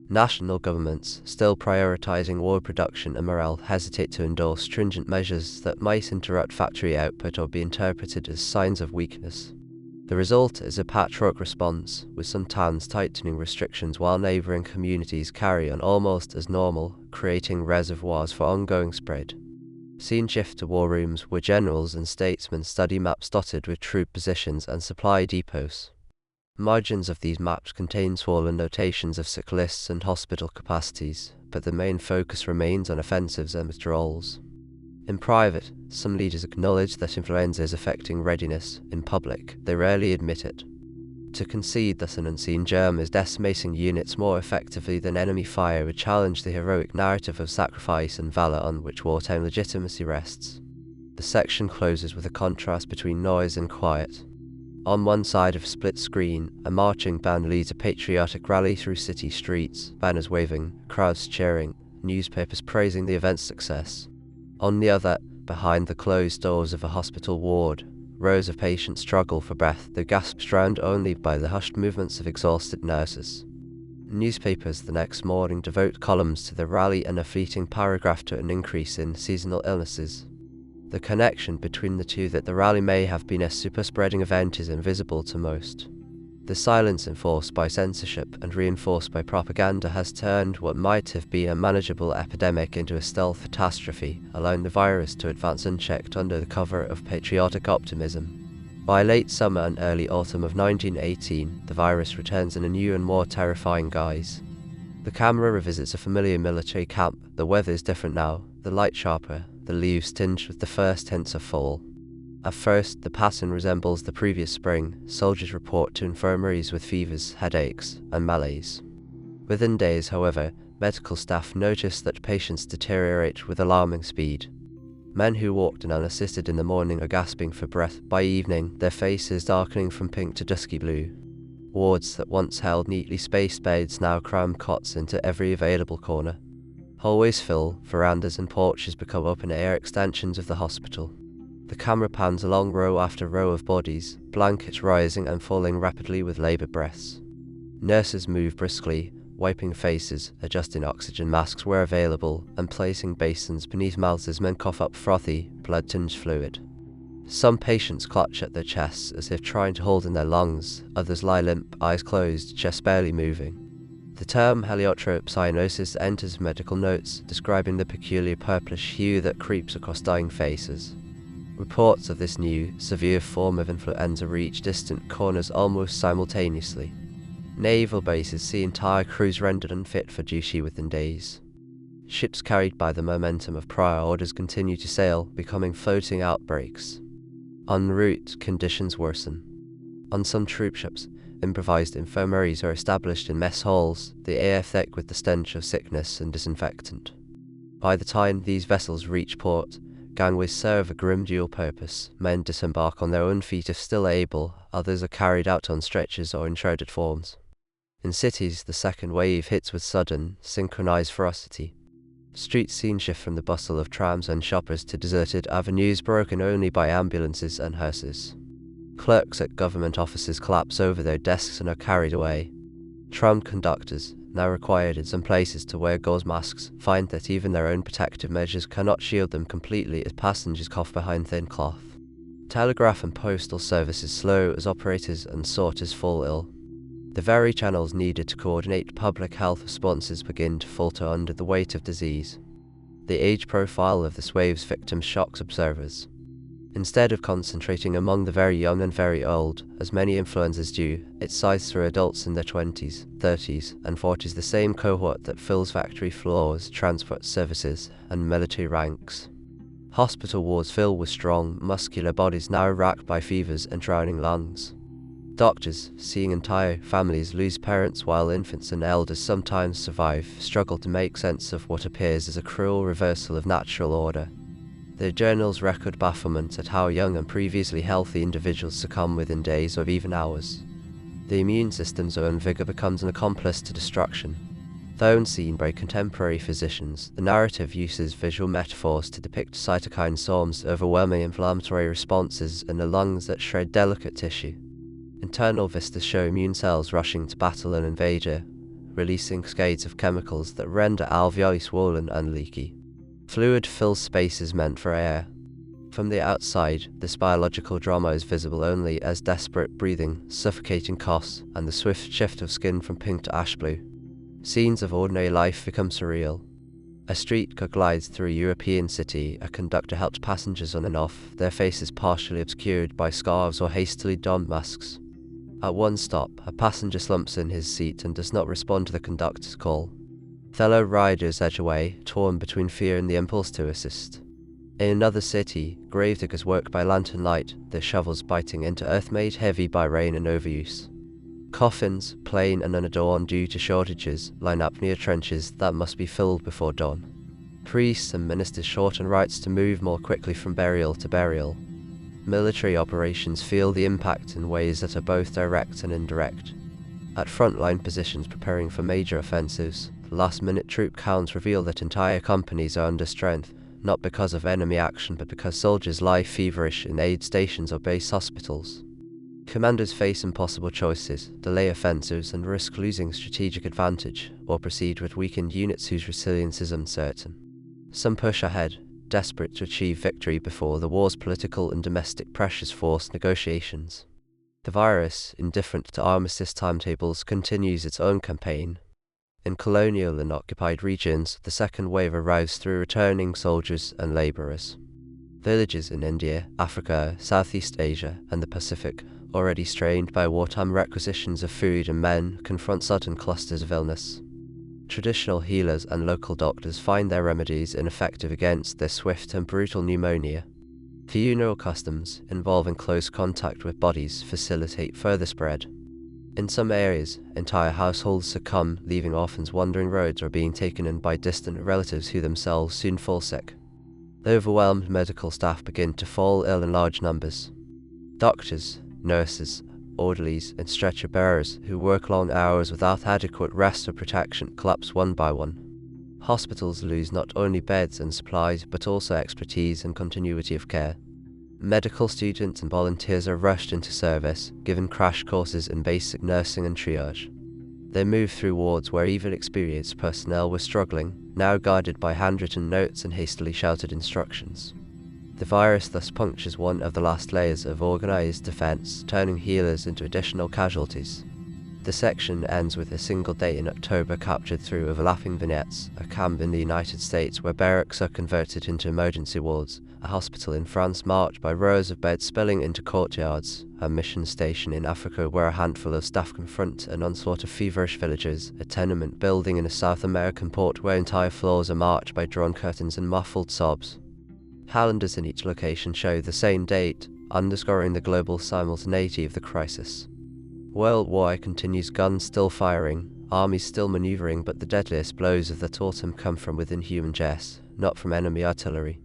National governments, still prioritizing war production and morale, hesitate to endorse stringent measures that might interrupt factory output or be interpreted as signs of weakness. The result is a patchwork response, with some towns tightening restrictions while neighbouring communities carry on almost as normal, creating reservoirs for ongoing spread. Scene shift to war rooms where generals and statesmen study maps dotted with troop positions and supply depots. Margins of these maps contain swollen notations of sick lists and hospital capacities, but the main focus remains on offensives and withdrawals. In private, some leaders acknowledge that influenza is affecting readiness. In public, they rarely admit it. To concede that an unseen germ is decimating units more effectively than enemy fire would challenge the heroic narrative of sacrifice and valor on which wartime legitimacy rests. The section closes with a contrast between noise and quiet. On one side of a split screen, a marching band leads a patriotic rally through city streets, banners waving, crowds cheering, newspapers praising the event's success. On the other, behind the closed doors of a hospital ward, rows of patients struggle for breath, their gasps drowned only by the hushed movements of exhausted nurses. Newspapers the next morning devote columns to the rally and a fleeting paragraph to an increase in seasonal illnesses. The connection between the two, that the rally may have been a super-spreading event, is invisible to most. The silence enforced by censorship and reinforced by propaganda has turned what might have been a manageable epidemic into a stealth catastrophe, allowing the virus to advance unchecked under the cover of patriotic optimism. By late summer and early autumn of 1918, the virus returns in a new and more terrifying guise. The camera revisits a familiar military camp. The weather is different now, the light sharper, the leaves tinged with the first hints of fall. At first, the pattern resembles the previous spring. Soldiers report to infirmaries with fevers, headaches, and malaise. Within days, however, medical staff notice that patients deteriorate with alarming speed. Men who walked in unassisted in the morning are gasping for breath. By evening, their faces darkening from pink to dusky blue. Wards that once held neatly spaced beds now cram cots into every available corner. Hallways fill, verandas and porches become open-air extensions of the hospital. The camera pans along row after row of bodies, blankets rising and falling rapidly with laboured breaths. Nurses move briskly, wiping faces, adjusting oxygen masks where available, and placing basins beneath mouths as men cough up frothy, blood-tinged fluid. Some patients clutch at their chests as if trying to hold in their lungs, others lie limp, eyes closed, chest barely moving. The term heliotrope cyanosis enters medical notes, describing the peculiar purplish hue that creeps across dying faces. Reports of this new, severe form of influenza reach distant corners almost simultaneously. Naval bases see entire crews rendered unfit for duty within days. Ships carried by the momentum of prior orders continue to sail, becoming floating outbreaks. En route, conditions worsen. On some troop ships, improvised infirmaries are established in mess halls, the air thick with the stench of sickness and disinfectant. By the time these vessels reach port, gangways serve a grim dual purpose. Men disembark on their own feet if still able, others are carried out on stretchers or in shrouded forms. In cities, the second wave hits with sudden, synchronized ferocity. Streets scene shift from the bustle of trams and shoppers to deserted avenues broken only by ambulances and hearses. Clerks at government offices collapse over their desks and are carried away. Tram conductors, now required in some places to wear gauze masks, find that even their own protective measures cannot shield them completely as passengers cough behind thin cloth. Telegraph and postal services slow as operators and sorters fall ill. The very channels needed to coordinate public health responses begin to falter under the weight of disease. The age profile of this wave's victims shocks observers. Instead of concentrating among the very young and very old, as many influenzas do, it scythes through adults in their 20s, 30s, and 40s, the same cohort that fills factory floors, transport services, and military ranks. Hospital wards fill with strong, muscular bodies now racked by fevers and drowning lungs. Doctors, seeing entire families lose parents while infants and elders sometimes survive, struggle to make sense of what appears as a cruel reversal of natural order. Their journals record bafflement at how young and previously healthy individuals succumb within days or even hours. The immune system's own vigor becomes an accomplice to destruction. Though unseen by contemporary physicians, the narrative uses visual metaphors to depict cytokine storms, overwhelming inflammatory responses in the lungs that shred delicate tissue. Internal vistas show immune cells rushing to battle an invader, releasing cascades of chemicals that render alveoli swollen and leaky. Fluid fills spaces meant for air. From the outside, this biological drama is visible only as desperate breathing, suffocating coughs, and the swift shift of skin from pink to ash blue. Scenes of ordinary life become surreal. A street car glides through a European city. A conductor helps passengers on and off, their faces partially obscured by scarves or hastily donned masks. At one stop, a passenger slumps in his seat and does not respond to the conductor's call. Fellow riders edge away, torn between fear and the impulse to assist. In another city, gravediggers work by lantern light, their shovels biting into earth made heavy by rain and overuse. Coffins, plain and unadorned due to shortages, line up near trenches that must be filled before dawn. Priests and ministers shorten rites to move more quickly from burial to burial. Military operations feel the impact in ways that are both direct and indirect. At frontline positions preparing for major offensives, last-minute troop counts reveal that entire companies are under strength, not because of enemy action but because soldiers lie feverish in aid stations or base hospitals. Commanders face impossible choices, delay offensives and risk losing strategic advantage, or proceed with weakened units whose resilience is uncertain. Some push ahead, desperate to achieve victory before the war's political and domestic pressures force negotiations. The virus, indifferent to armistice timetables, continues its own campaign. In colonial and occupied regions, the second wave arrives through returning soldiers and laborers. Villages in India, Africa, Southeast Asia, and the Pacific, already strained by wartime requisitions of food and men, confront sudden clusters of illness. Traditional healers and local doctors find their remedies ineffective against this swift and brutal pneumonia. Funeral customs, involving close contact with bodies, facilitate further spread. In some areas, entire households succumb, leaving orphans wandering roads or being taken in by distant relatives who themselves soon fall sick. The overwhelmed medical staff begin to fall ill in large numbers. Doctors, nurses, orderlies, and stretcher bearers who work long hours without adequate rest or protection collapse one by one. Hospitals lose not only beds and supplies but also expertise and continuity of care. Medical students and volunteers are rushed into service, given crash courses in basic nursing and triage. They move through wards where even experienced personnel were struggling, now guided by handwritten notes and hastily shouted instructions. The virus thus punctures one of the last layers of organized defense, turning healers into additional casualties. The section ends with a single day in October captured through overlapping vignettes, a camp in the United States where barracks are converted into emergency wards, a hospital in France marked by rows of beds spilling into courtyards, a mission station in Africa where a handful of staff confront an onslaught of feverish villagers, a tenement building in a South American port where entire floors are marked by drawn curtains and muffled sobs. Calendars in each location show the same date, underscoring the global simultaneity of the crisis. World War I continues, guns still firing, armies still maneuvering, but the deadliest blows of that autumn come from within human jest, not from enemy artillery.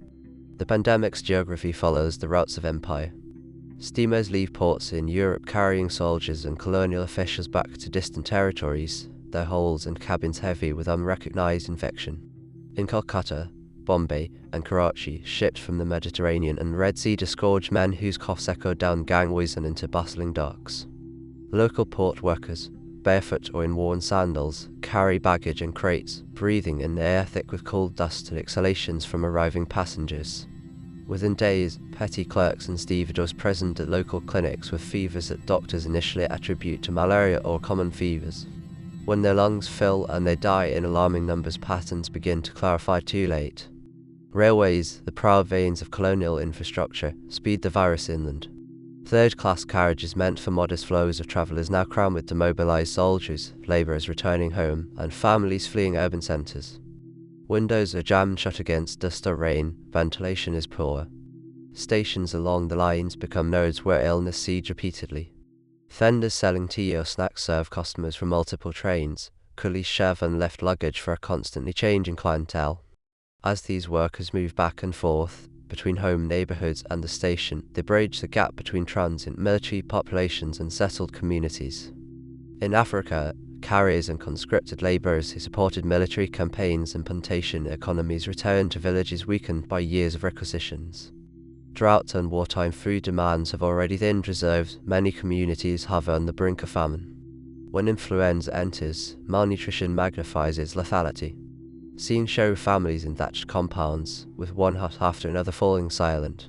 The pandemic's geography follows the routes of empire. Steamers leave ports in Europe carrying soldiers and colonial officials back to distant territories, their holds and cabins heavy with unrecognized infection. In Kolkata, Bombay, and Karachi, ships from the Mediterranean and Red Sea disgorge men whose coughs echo down gangways and into bustling docks. Local port workers, barefoot or in worn sandals, carry baggage in crates, breathing in the air thick with coal dust and exhalations from arriving passengers. Within days, petty clerks and stevedores present at local clinics with fevers that doctors initially attribute to malaria or common fevers. When their lungs fill and they die in alarming numbers, patterns begin to clarify too late. Railways, the proud veins of colonial infrastructure, speed the virus inland. Third-class carriages meant for modest flows of travellers now crammed with demobilised soldiers, labourers returning home, and families fleeing urban centres. Windows are jammed shut against dust or rain, ventilation is poor. Stations along the lines become nodes where illness siege repeatedly. Vendors selling tea or snacks serve customers from multiple trains. Coolies shove and lift luggage for a constantly changing clientele. As these workers move back and forth between home neighbourhoods and the station, they bridge the gap between transient military populations and settled communities. In Africa, carriers and conscripted labourers who supported military campaigns and plantation economies returned to villages weakened by years of requisitions. Drought and wartime food demands have already thinned reserves. Many communities hover on the brink of famine. When influenza enters, malnutrition magnifies its lethality. Scenes show families in thatched compounds, with one hut after another falling silent.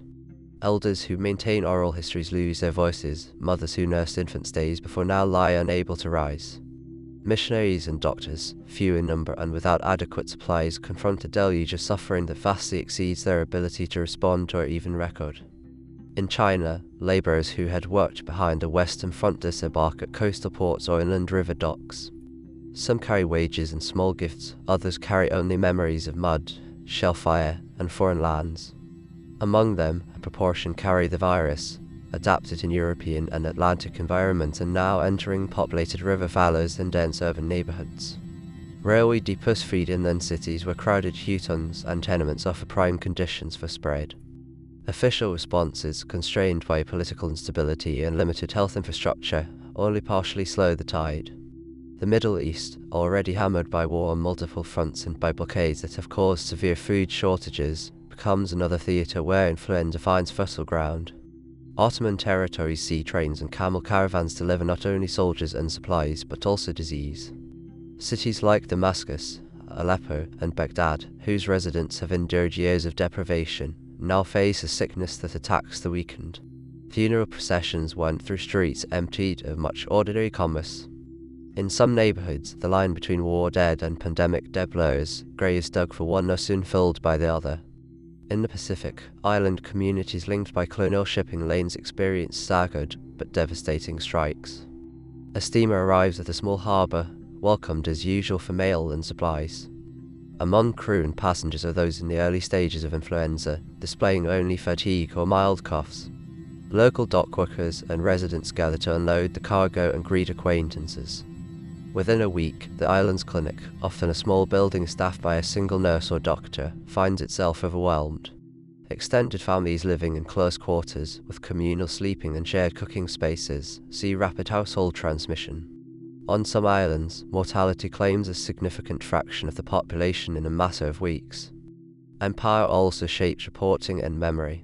Elders who maintain oral histories lose their voices. Mothers who nursed infants days before now lie unable to rise. Missionaries and doctors, few in number and without adequate supplies, confront a deluge of suffering that vastly exceeds their ability to respond or even record. In China, labourers who had worked behind the Western Front disembark at coastal ports or inland river docks. Some carry wages and small gifts, others carry only memories of mud, shellfire, and foreign lands. Among them, a proportion carry the virus, adapted in European and Atlantic environments and now entering populated river valleys and dense urban neighbourhoods. Railway depots feed inland cities where crowded hutons and tenements offer prime conditions for spread. Official responses, constrained by political instability and limited health infrastructure, only partially slow the tide. The Middle East, already hammered by war on multiple fronts and by blockades that have caused severe food shortages, becomes another theatre where influenza finds fertile ground. Ottoman territories see trains and camel caravans deliver not only soldiers and supplies, but also disease. Cities like Damascus, Aleppo, and Baghdad, whose residents have endured years of deprivation, now face a sickness that attacks the weakened. Funeral processions went through streets emptied of much ordinary commerce. In some neighbourhoods, the line between war dead and pandemic dead blurs. Graves dug for one are soon filled by the other. In the Pacific, island communities linked by colonial shipping lanes experience staggered but devastating strikes. A steamer arrives at a small harbour, welcomed as usual for mail and supplies. Among crew and passengers are those in the early stages of influenza, displaying only fatigue or mild coughs. Local dock workers and residents gather to unload the cargo and greet acquaintances. Within a week, the island's clinic, often a small building staffed by a single nurse or doctor, finds itself overwhelmed. Extended families living in close quarters, with communal sleeping and shared cooking spaces, see rapid household transmission. On some islands, mortality claims a significant fraction of the population in a matter of weeks. Empire also shapes reporting and memory.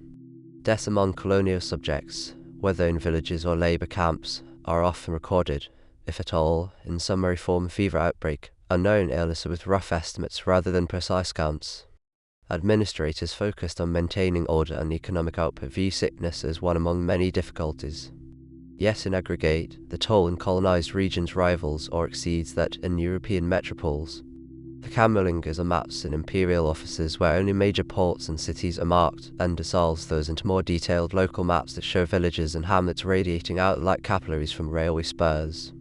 Deaths among colonial subjects, whether in villages or labour camps, are often recorded, if at all, in summary form fever outbreak, unknown illness with rough estimates rather than precise counts. Administrators focused on maintaining order and economic output view sickness as one among many difficulties. Yet in aggregate, the toll in colonised regions rivals or exceeds that in European metropoles. The camelingers are maps in imperial offices where only major ports and cities are marked, and dissolves those into more detailed local maps that show villages and hamlets radiating out like capillaries from railway spurs.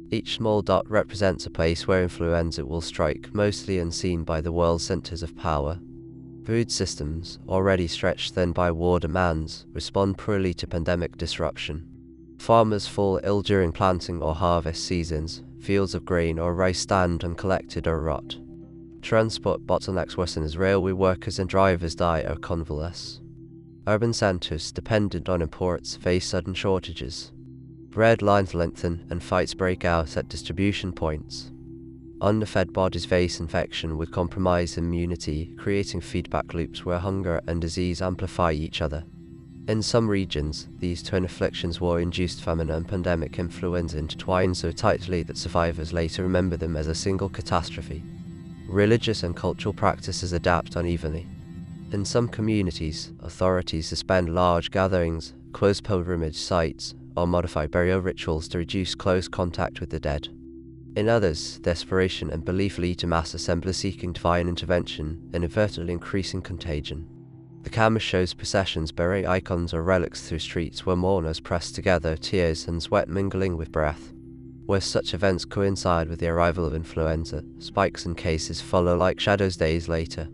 Each small dot represents a place where influenza will strike, mostly unseen by the world's centres of power. Food systems, already stretched thin by war demands, respond poorly to pandemic disruption. Farmers fall ill during planting or harvest seasons. Fields of grain or rice stand uncollected or rot. Transport bottlenecks worsen as railway workers and drivers die or convalesce. Urban centres, dependent on imports, face sudden shortages. Bread lines lengthen and fights break out at distribution points. Underfed bodies face infection with compromised immunity, creating feedback loops where hunger and disease amplify each other. In some regions, these twin afflictions, war-induced famine and pandemic influenza, intertwine so tightly that survivors later remember them as a single catastrophe. Religious and cultural practices adapt unevenly. In some communities, authorities suspend large gatherings, close pilgrimage sites, or modify burial rituals to reduce close contact with the dead. In others, desperation and belief lead to mass assemblies seeking divine intervention, inadvertently increasing contagion. The camera shows processions bearing icons or relics through streets where mourners press together, tears and sweat mingling with breath. Where such events coincide with the arrival of influenza, spikes in cases follow like shadows days later.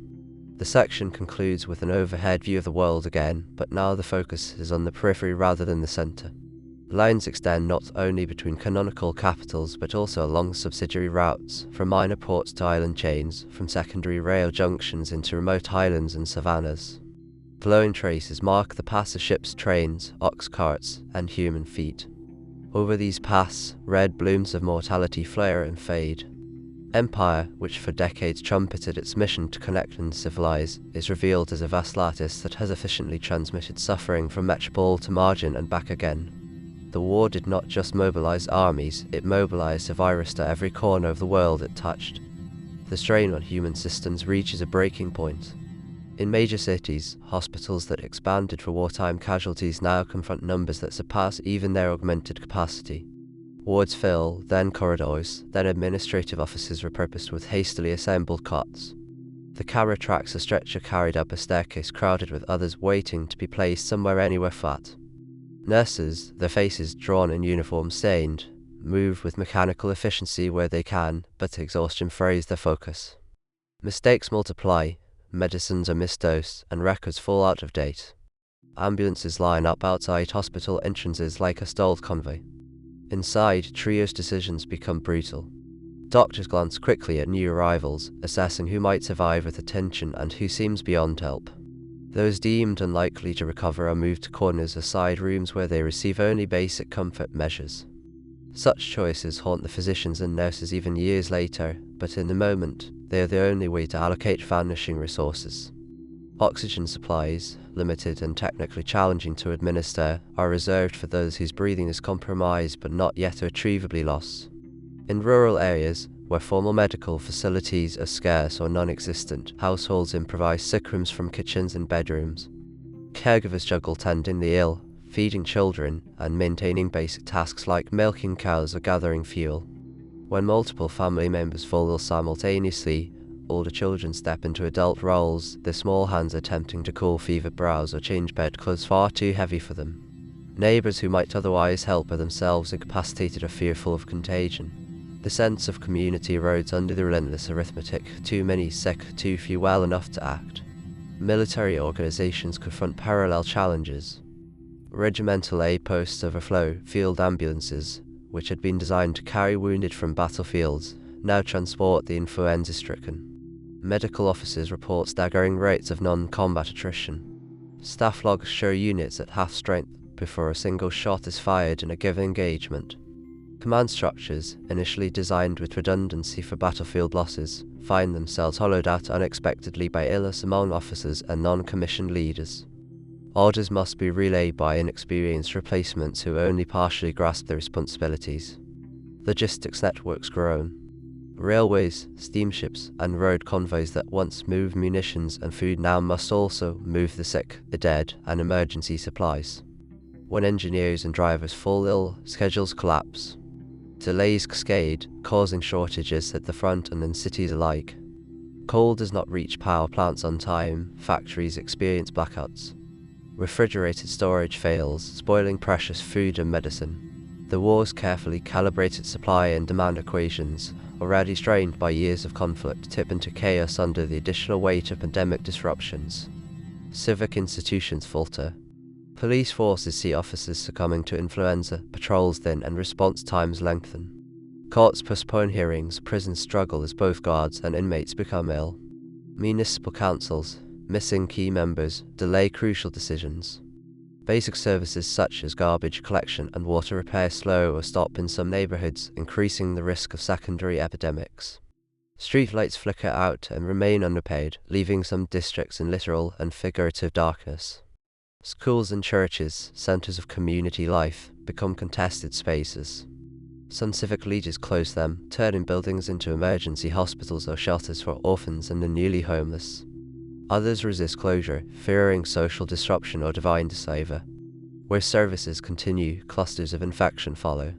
The section concludes with an overhead view of the world again, but now the focus is on the periphery rather than the center. Lines extend not only between canonical capitals but also along subsidiary routes, from minor ports to island chains, from secondary rail junctions into remote highlands and savannas. Glowing traces mark the path of ships, trains, ox carts, and human feet. Over these paths, red blooms of mortality flare and fade. Empire, which for decades trumpeted its mission to connect and civilize, is revealed as a vast lattice that has efficiently transmitted suffering from metropole to margin and back again. The war did not just mobilize armies, it mobilized a virus to every corner of the world it touched. The strain on human systems reaches a breaking point. In major cities, hospitals that expanded for wartime casualties now confront numbers that surpass even their augmented capacity. Wards fill, then corridors, then administrative offices repurposed with hastily assembled cots. The camera tracks a stretcher carried up a staircase crowded with others waiting to be placed somewhere anywhere flat. Nurses, their faces drawn in uniform stained, move with mechanical efficiency where they can, but exhaustion frays their focus. Mistakes multiply, medicines are misdosed, and records fall out of date. Ambulances line up outside hospital entrances like a stalled convoy. Inside, triage decisions become brutal. Doctors glance quickly at new arrivals, assessing who might survive with attention and who seems beyond help. Those deemed unlikely to recover are moved to corners or side rooms where they receive only basic comfort measures. Such choices haunt the physicians and nurses even years later, but in the moment, they are the only way to allocate vanishing resources. Oxygen supplies, limited and technically challenging to administer, are reserved for those whose breathing is compromised but not yet irretrievably lost. In rural areas, where formal medical facilities are scarce or non-existent, households improvise sick rooms from kitchens and bedrooms. Caregivers juggle tending the ill, feeding children, and maintaining basic tasks like milking cows or gathering fuel. When multiple family members fall ill simultaneously, older children step into adult roles, their small hands attempting to cool fevered brows or change bedclothes far too heavy for them. Neighbours who might otherwise help are themselves incapacitated or fearful of contagion. The sense of community erodes under the relentless arithmetic, too many sick, too few well enough to act. Military organisations confront parallel challenges. Regimental aid posts overflow, field ambulances, which had been designed to carry wounded from battlefields, now transport the influenza-stricken. Medical officers report staggering rates of non-combat attrition. Staff logs show units at half strength before a single shot is fired in a given engagement. Command structures, initially designed with redundancy for battlefield losses, find themselves hollowed out unexpectedly by illness among officers and non-commissioned leaders. Orders must be relayed by inexperienced replacements who only partially grasp their responsibilities. Logistics networks groan. Railways, steamships, and road convoys that once moved munitions and food now must also move the sick, the dead, and emergency supplies. When engineers and drivers fall ill, schedules collapse. Delays cascade, causing shortages at the front and in cities alike. Coal does not reach power plants on time, factories experience blackouts. Refrigerated storage fails, spoiling precious food and medicine. The war's carefully calibrated supply and demand equations, already strained by years of conflict, tip into chaos under the additional weight of pandemic disruptions. Civic institutions falter. Police forces see officers succumbing to influenza, patrols thin, and response times lengthen. Courts postpone hearings, prisons struggle as both guards and inmates become ill. Municipal councils, missing key members, delay crucial decisions. Basic services such as garbage collection and water repair slow or stop in some neighborhoods, increasing the risk of secondary epidemics. Streetlights flicker out and remain underpaid, leaving some districts in literal and figurative darkness. Schools and churches, centers of community life, become contested spaces. Some civic leaders close them, turning buildings into emergency hospitals or shelters for orphans and the newly homeless. Others resist closure, fearing social disruption or divine disfavor. Where services continue, clusters of infection follow.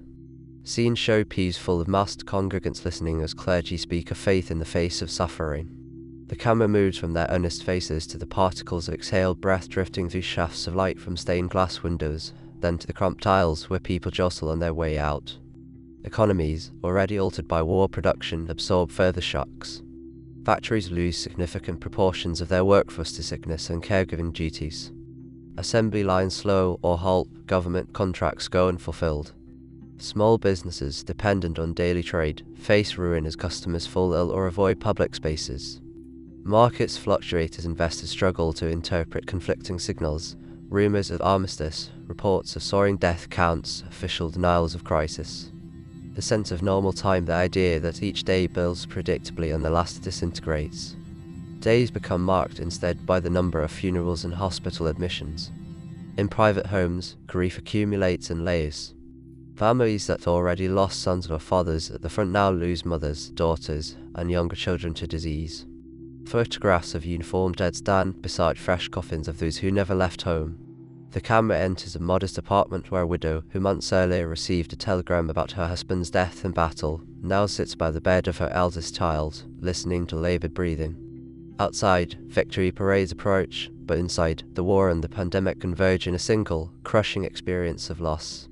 Scenes show pews full of masked congregants listening as clergy speak of faith in the face of suffering. The camera moves from their earnest faces to the particles of exhaled breath drifting through shafts of light from stained glass windows, then to the cramped aisles where people jostle on their way out. Economies, already altered by war production, absorb further shocks. Factories lose significant proportions of their workforce to sickness and caregiving duties. Assembly lines slow or halt, government contracts go unfulfilled. Small businesses, dependent on daily trade, face ruin as customers fall ill or avoid public spaces. Markets fluctuate as investors struggle to interpret conflicting signals, rumors of armistice, reports of soaring death counts, official denials of crisis. The sense of normal time, the idea that each day builds predictably and the last disintegrates. Days become marked instead by the number of funerals and hospital admissions. In private homes, grief accumulates and layers. Families that already lost sons or fathers at the front now lose mothers, daughters, and younger children to disease. Photographs of uniformed dead stand beside fresh coffins of those who never left home. The camera enters a modest apartment where a widow, who months earlier received a telegram about her husband's death in battle, now sits by the bed of her eldest child, listening to laboured breathing. Outside, victory parades approach, but inside, the war and the pandemic converge in a single, crushing experience of loss.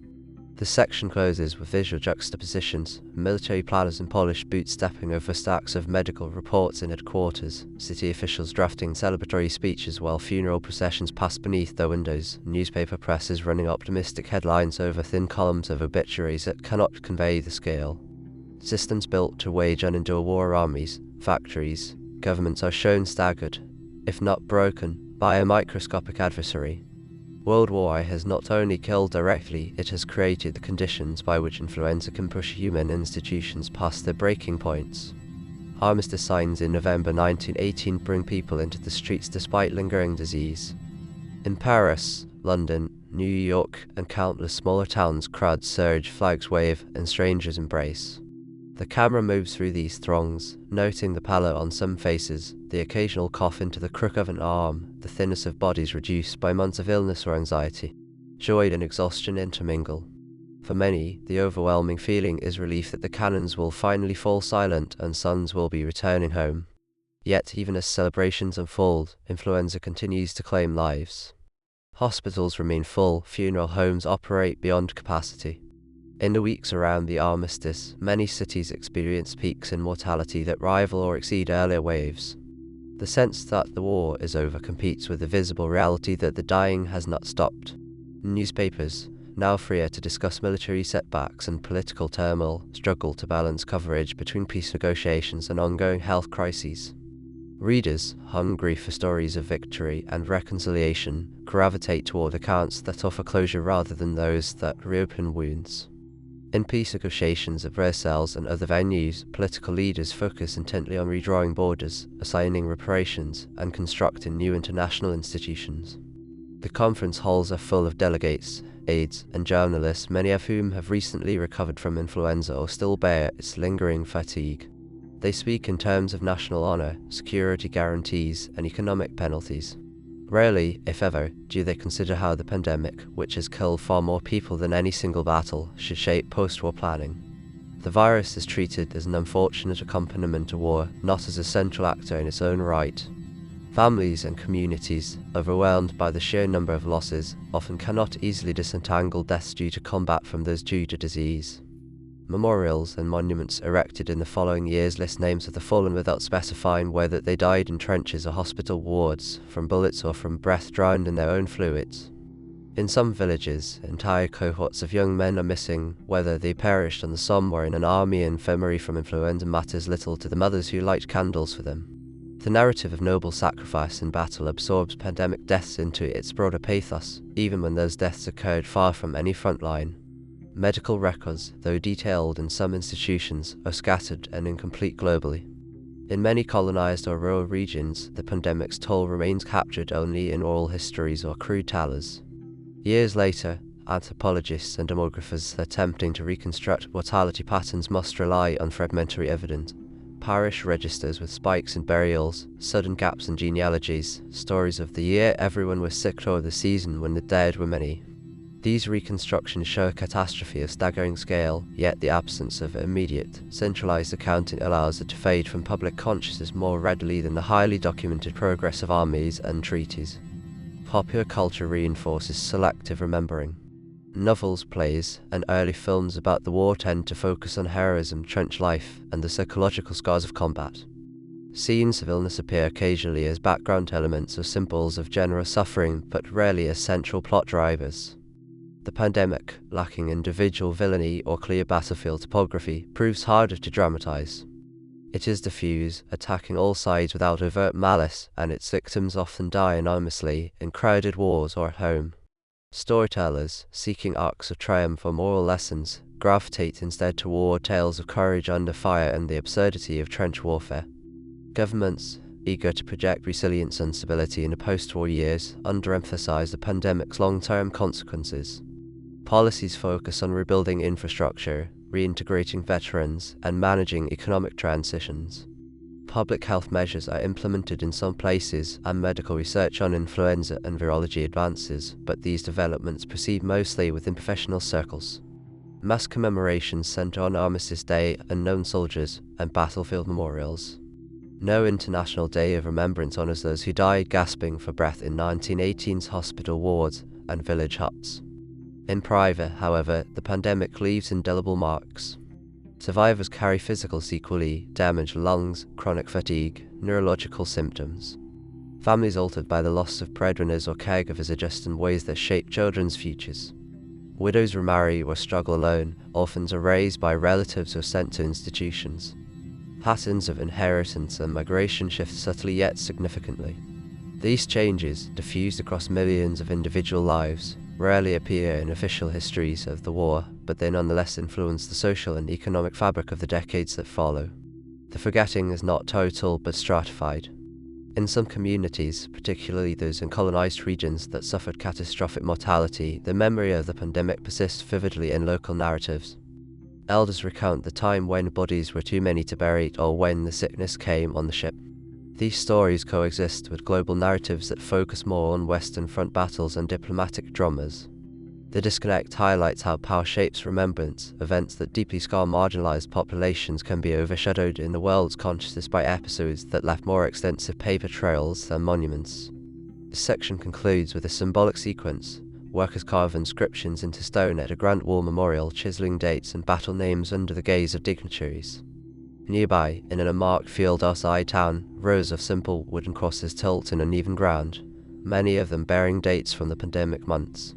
The section closes with visual juxtapositions, military planners in polished boots stepping over stacks of medical reports in headquarters, city officials drafting celebratory speeches while funeral processions pass beneath their windows, newspaper presses running optimistic headlines over thin columns of obituaries that cannot convey the scale. Systems built to wage and endure war, armies, factories, governments are shown staggered, if not broken, by a microscopic adversary. World War I has not only killed directly, it has created the conditions by which influenza can push human institutions past their breaking points. Armistice signs in November 1918 bring people into the streets despite lingering disease. In Paris, London, New York, and countless smaller towns, crowds surge, flags wave, and strangers embrace. The camera moves through these throngs, noting the pallor on some faces, the occasional cough into the crook of an arm, the thinness of bodies reduced by months of illness or anxiety. Joy and exhaustion intermingle. For many, the overwhelming feeling is relief that the cannons will finally fall silent and sons will be returning home. Yet, even as celebrations unfold, influenza continues to claim lives. Hospitals remain full, funeral homes operate beyond capacity. In the weeks around the armistice, many cities experience peaks in mortality that rival or exceed earlier waves. The sense that the war is over competes with the visible reality that the dying has not stopped. Newspapers, now freer to discuss military setbacks and political turmoil, struggle to balance coverage between peace negotiations and ongoing health crises. Readers, hungry for stories of victory and reconciliation, gravitate toward accounts that offer closure rather than those that reopen wounds. In peace negotiations at Versailles and other venues, political leaders focus intently on redrawing borders, assigning reparations, and constructing new international institutions. The conference halls are full of delegates, aides, and journalists, many of whom have recently recovered from influenza or still bear its lingering fatigue. They speak in terms of national honor, security guarantees, and economic penalties. Rarely, if ever, do they consider how the pandemic, which has killed far more people than any single battle, should shape post-war planning. The virus is treated as an unfortunate accompaniment to war, not as a central actor in its own right. Families and communities, overwhelmed by the sheer number of losses, often cannot easily disentangle deaths due to combat from those due to disease. Memorials and monuments erected in the following years list names of the fallen without specifying whether they died in trenches or hospital wards, from bullets or from breath drowned in their own fluids. In some villages, entire cohorts of young men are missing. Whether they perished on the Somme or in an army infirmary from influenza matters little to the mothers who light candles for them. The narrative of noble sacrifice in battle absorbs pandemic deaths into its broader pathos, even when those deaths occurred far from any front line. Medical records, though detailed in some institutions, are scattered and incomplete globally. In many colonized or rural regions, the pandemic's toll remains captured only in oral histories or crude tallies. Years later, anthropologists and demographers attempting to reconstruct mortality patterns must rely on fragmentary evidence, parish registers with spikes in burials, sudden gaps in genealogies, stories of the year everyone was sick or the season when the dead were many. These reconstructions show a catastrophe of staggering scale, yet the absence of immediate, centralized accounting allows it to fade from public consciousness more readily than the highly documented progress of armies and treaties. Popular culture reinforces selective remembering. Novels, plays, and early films about the war tend to focus on heroism, trench life, and the psychological scars of combat. Scenes of illness appear occasionally as background elements or symbols of general suffering, but rarely as central plot drivers. The pandemic, lacking individual villainy or clear battlefield topography, proves harder to dramatize. It is diffuse, attacking all sides without overt malice, and its victims often die anonymously in crowded wars or at home. Storytellers, seeking arcs of triumph or moral lessons, gravitate instead toward tales of courage under fire and the absurdity of trench warfare. Governments, eager to project resilience and stability in the post-war years, underemphasize the pandemic's long-term consequences. Policies focus on rebuilding infrastructure, reintegrating veterans, and managing economic transitions. Public health measures are implemented in some places, and medical research on influenza and virology advances, but these developments proceed mostly within professional circles. Mass commemorations center on Armistice Day, unknown soldiers, and battlefield memorials. No international day of remembrance honors those who died gasping for breath in 1918's hospital wards and village huts. In private, however, the pandemic leaves indelible marks. Survivors carry physical sequelae, damaged lungs, chronic fatigue, neurological symptoms. Families altered by the loss of breadwinners or caregivers adjust in ways that shape children's futures. Widows remarry or struggle alone, orphans are raised by relatives or sent to institutions. Patterns of inheritance and migration shift subtly yet significantly. These changes, diffused across millions of individual lives, rarely appear in official histories of the war, but they nonetheless influence the social and economic fabric of the decades that follow. The forgetting is not total but stratified. In some communities, particularly those in colonized regions that suffered catastrophic mortality, the memory of the pandemic persists vividly in local narratives. Elders recount the time when bodies were too many to bury or when the sickness came on the ship. These stories coexist with global narratives that focus more on Western front battles and diplomatic dramas. The disconnect highlights how power shapes remembrance. Events that deeply scar marginalized populations can be overshadowed in the world's consciousness by episodes that left more extensive paper trails than monuments. This section concludes with a symbolic sequence. Workers carve inscriptions into stone at a Grand War memorial, chiseling dates and battle names under the gaze of dignitaries. Nearby, in an unmarked field outside town, rows of simple wooden crosses tilt in uneven ground, many of them bearing dates from the pandemic months.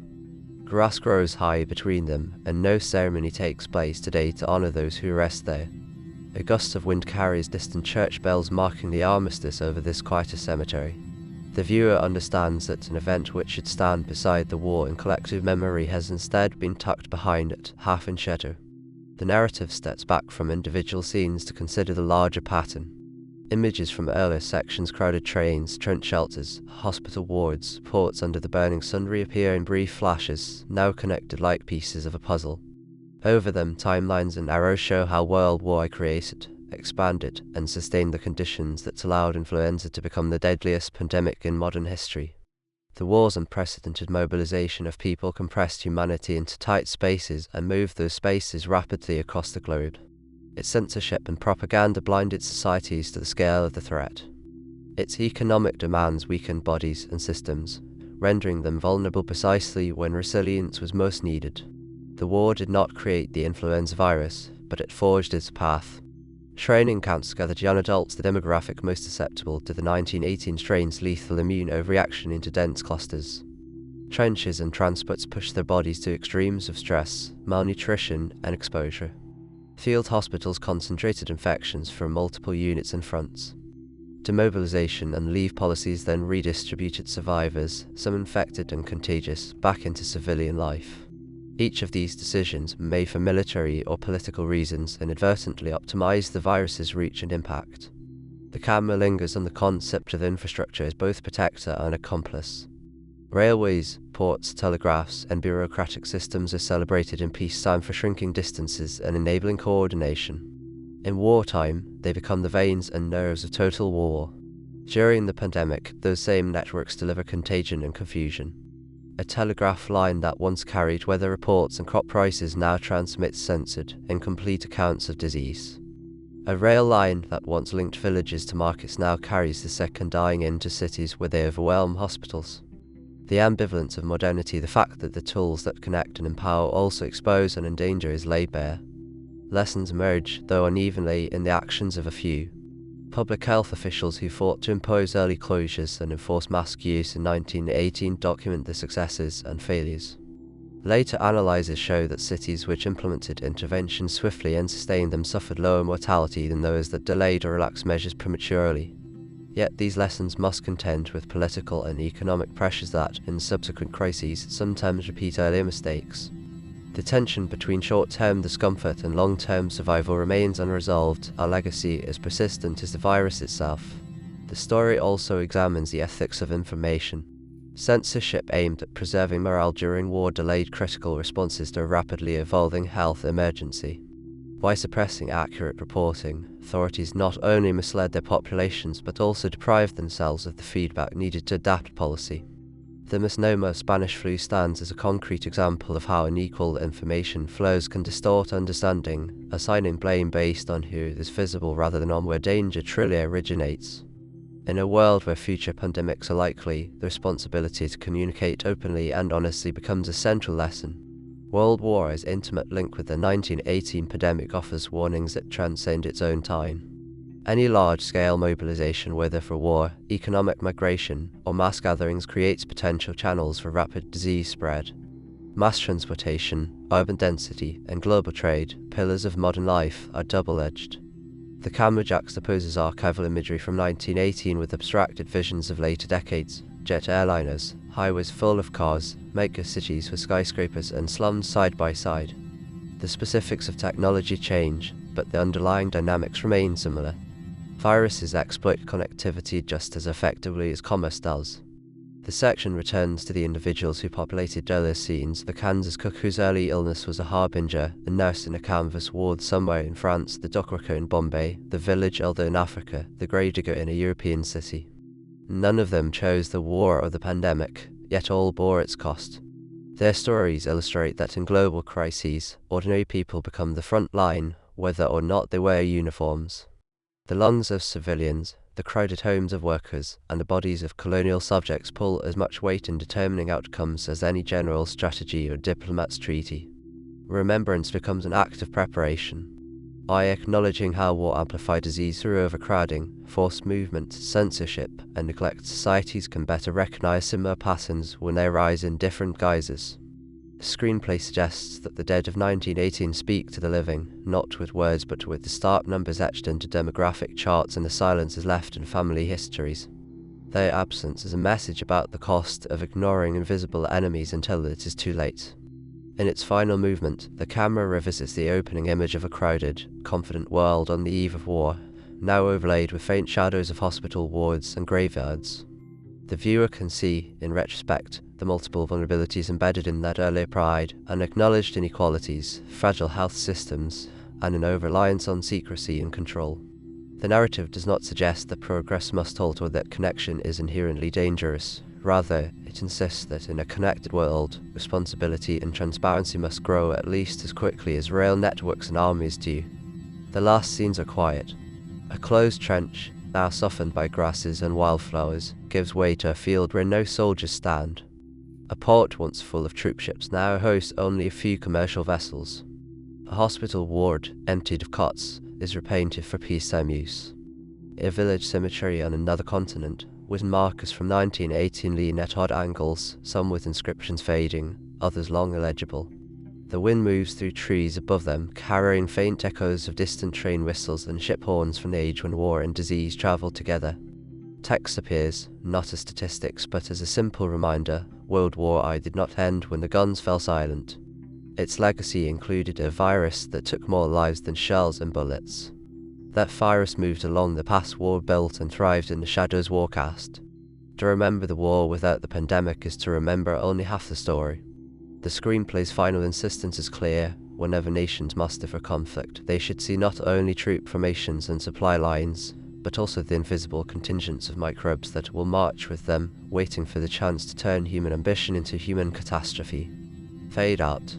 Grass grows high between them, and no ceremony takes place today to honor those who rest there. A gust of wind carries distant church bells marking the armistice over this quieter cemetery. The viewer understands that an event which should stand beside the war in collective memory has instead been tucked behind it, half in shadow. The narrative steps back from individual scenes to consider the larger pattern. Images from earlier sections, crowded trains, trench shelters, hospital wards, ports under the burning sun reappear in brief flashes, now connected like pieces of a puzzle. Over them, timelines and arrows show how World War I created, expanded, and sustained the conditions that allowed influenza to become the deadliest pandemic in modern history. The war's unprecedented mobilization of people compressed humanity into tight spaces and moved those spaces rapidly across the globe. Its censorship and propaganda blinded societies to the scale of the threat. Its economic demands weakened bodies and systems, rendering them vulnerable precisely when resilience was most needed. The war did not create the influenza virus, but it forged its path. Training camps gathered young adults, the demographic most susceptible to the 1918 strain's lethal immune overreaction, into dense clusters. Trenches and transports pushed their bodies to extremes of stress, malnutrition, and exposure. Field hospitals concentrated infections from multiple units and fronts. Demobilization and leave policies then redistributed survivors, some infected and contagious, back into civilian life. Each of these decisions, made for military or political reasons, inadvertently optimized the virus's reach and impact. The camera lingers on the concept of infrastructure as both protector and accomplice. Railways, ports, telegraphs, and bureaucratic systems are celebrated in peacetime for shrinking distances and enabling coordination. In wartime, they become the veins and nerves of total war. During the pandemic, those same networks deliver contagion and confusion. A telegraph line that once carried weather reports and crop prices now transmits censored, incomplete accounts of disease. A rail line that once linked villages to markets now carries the sick and dying into cities where they overwhelm hospitals. The ambivalence of modernity, the fact that the tools that connect and empower also expose and endanger, is laid bare. Lessons emerge, though unevenly, in the actions of a few. Public health officials who fought to impose early closures and enforce mask use in 1918 document the successes and failures. Later analyses show that cities which implemented interventions swiftly and sustained them suffered lower mortality than those that delayed or relaxed measures prematurely. Yet these lessons must contend with political and economic pressures that, in subsequent crises, sometimes repeat earlier mistakes. The tension between short-term discomfort and long-term survival remains unresolved, a legacy as persistent as the virus itself. The story also examines the ethics of information. Censorship aimed at preserving morale during war delayed critical responses to a rapidly evolving health emergency. By suppressing accurate reporting, authorities not only misled their populations but also deprived themselves of the feedback needed to adapt policy. The misnomer Spanish flu stands as a concrete example of how unequal information flows can distort understanding, assigning blame based on who is visible rather than on where danger truly originates. In a world where future pandemics are likely, the responsibility to communicate openly and honestly becomes a central lesson. World War's intimate link with the 1918 pandemic offers warnings that transcend its own time. Any large-scale mobilization, whether for war, economic migration, or mass gatherings, creates potential channels for rapid disease spread. Mass transportation, urban density, and global trade, pillars of modern life, are double-edged. The camera juxtaposes archival imagery from 1918 with abstracted visions of later decades: jet airliners, highways full of cars, mega cities with skyscrapers and slums side by side. The specifics of technology change, but the underlying dynamics remain similar. Viruses exploit connectivity just as effectively as commerce does. The section returns to the individuals who populated earlier scenes: the Kansas cook whose early illness was a harbinger, the nurse in a canvas ward somewhere in France, the dockworker in Bombay, the village elder in Africa, the gravedigger in a European city. None of them chose the war or the pandemic, yet all bore its cost. Their stories illustrate that in global crises, ordinary people become the front line, whether or not they wear uniforms. The lungs of civilians, the crowded homes of workers, and the bodies of colonial subjects pull as much weight in determining outcomes as any general strategy or diplomat's treaty. Remembrance becomes an act of preparation. By acknowledging how war amplified disease through overcrowding, forced movement, censorship, and neglect, societies can better recognize similar patterns when they arise in different guises. The screenplay suggests that the dead of 1918 speak to the living, not with words but with the stark numbers etched into demographic charts and the silences left in family histories. Their absence is a message about the cost of ignoring invisible enemies until it is too late. In its final movement, the camera revisits the opening image of a crowded, confident world on the eve of war, now overlaid with faint shadows of hospital wards and graveyards. The viewer can see, in retrospect, the multiple vulnerabilities embedded in that earlier pride, unacknowledged inequalities, fragile health systems, and an over-reliance on secrecy and control. The narrative does not suggest that progress must halt or that connection is inherently dangerous. Rather, it insists that in a connected world, responsibility and transparency must grow at least as quickly as rail networks and armies do. The last scenes are quiet. A closed trench, now softened by grasses and wildflowers, gives way to a field where no soldiers stand. A port once full of troopships now hosts only a few commercial vessels. A hospital ward, emptied of cots, is repainted for peacetime use. A village cemetery on another continent, with markers from 1918 lean at odd angles, some with inscriptions fading, others long illegible. The wind moves through trees above them, carrying faint echoes of distant train whistles and ship horns from the age when war and disease travelled together. Text appears, not as statistics but as a simple reminder: World War I did not end when the guns fell silent. Its legacy included a virus that took more lives than shells and bullets. That virus moved along the paths war built and thrived in the shadows war cast. To remember the war without the pandemic is to remember only half the story. The screenplay's final insistence is clear: whenever nations muster for conflict, they should see not only troop formations and supply lines, but also the invisible contingents of microbes that will march with them, waiting for the chance to turn human ambition into human catastrophe. Fade out.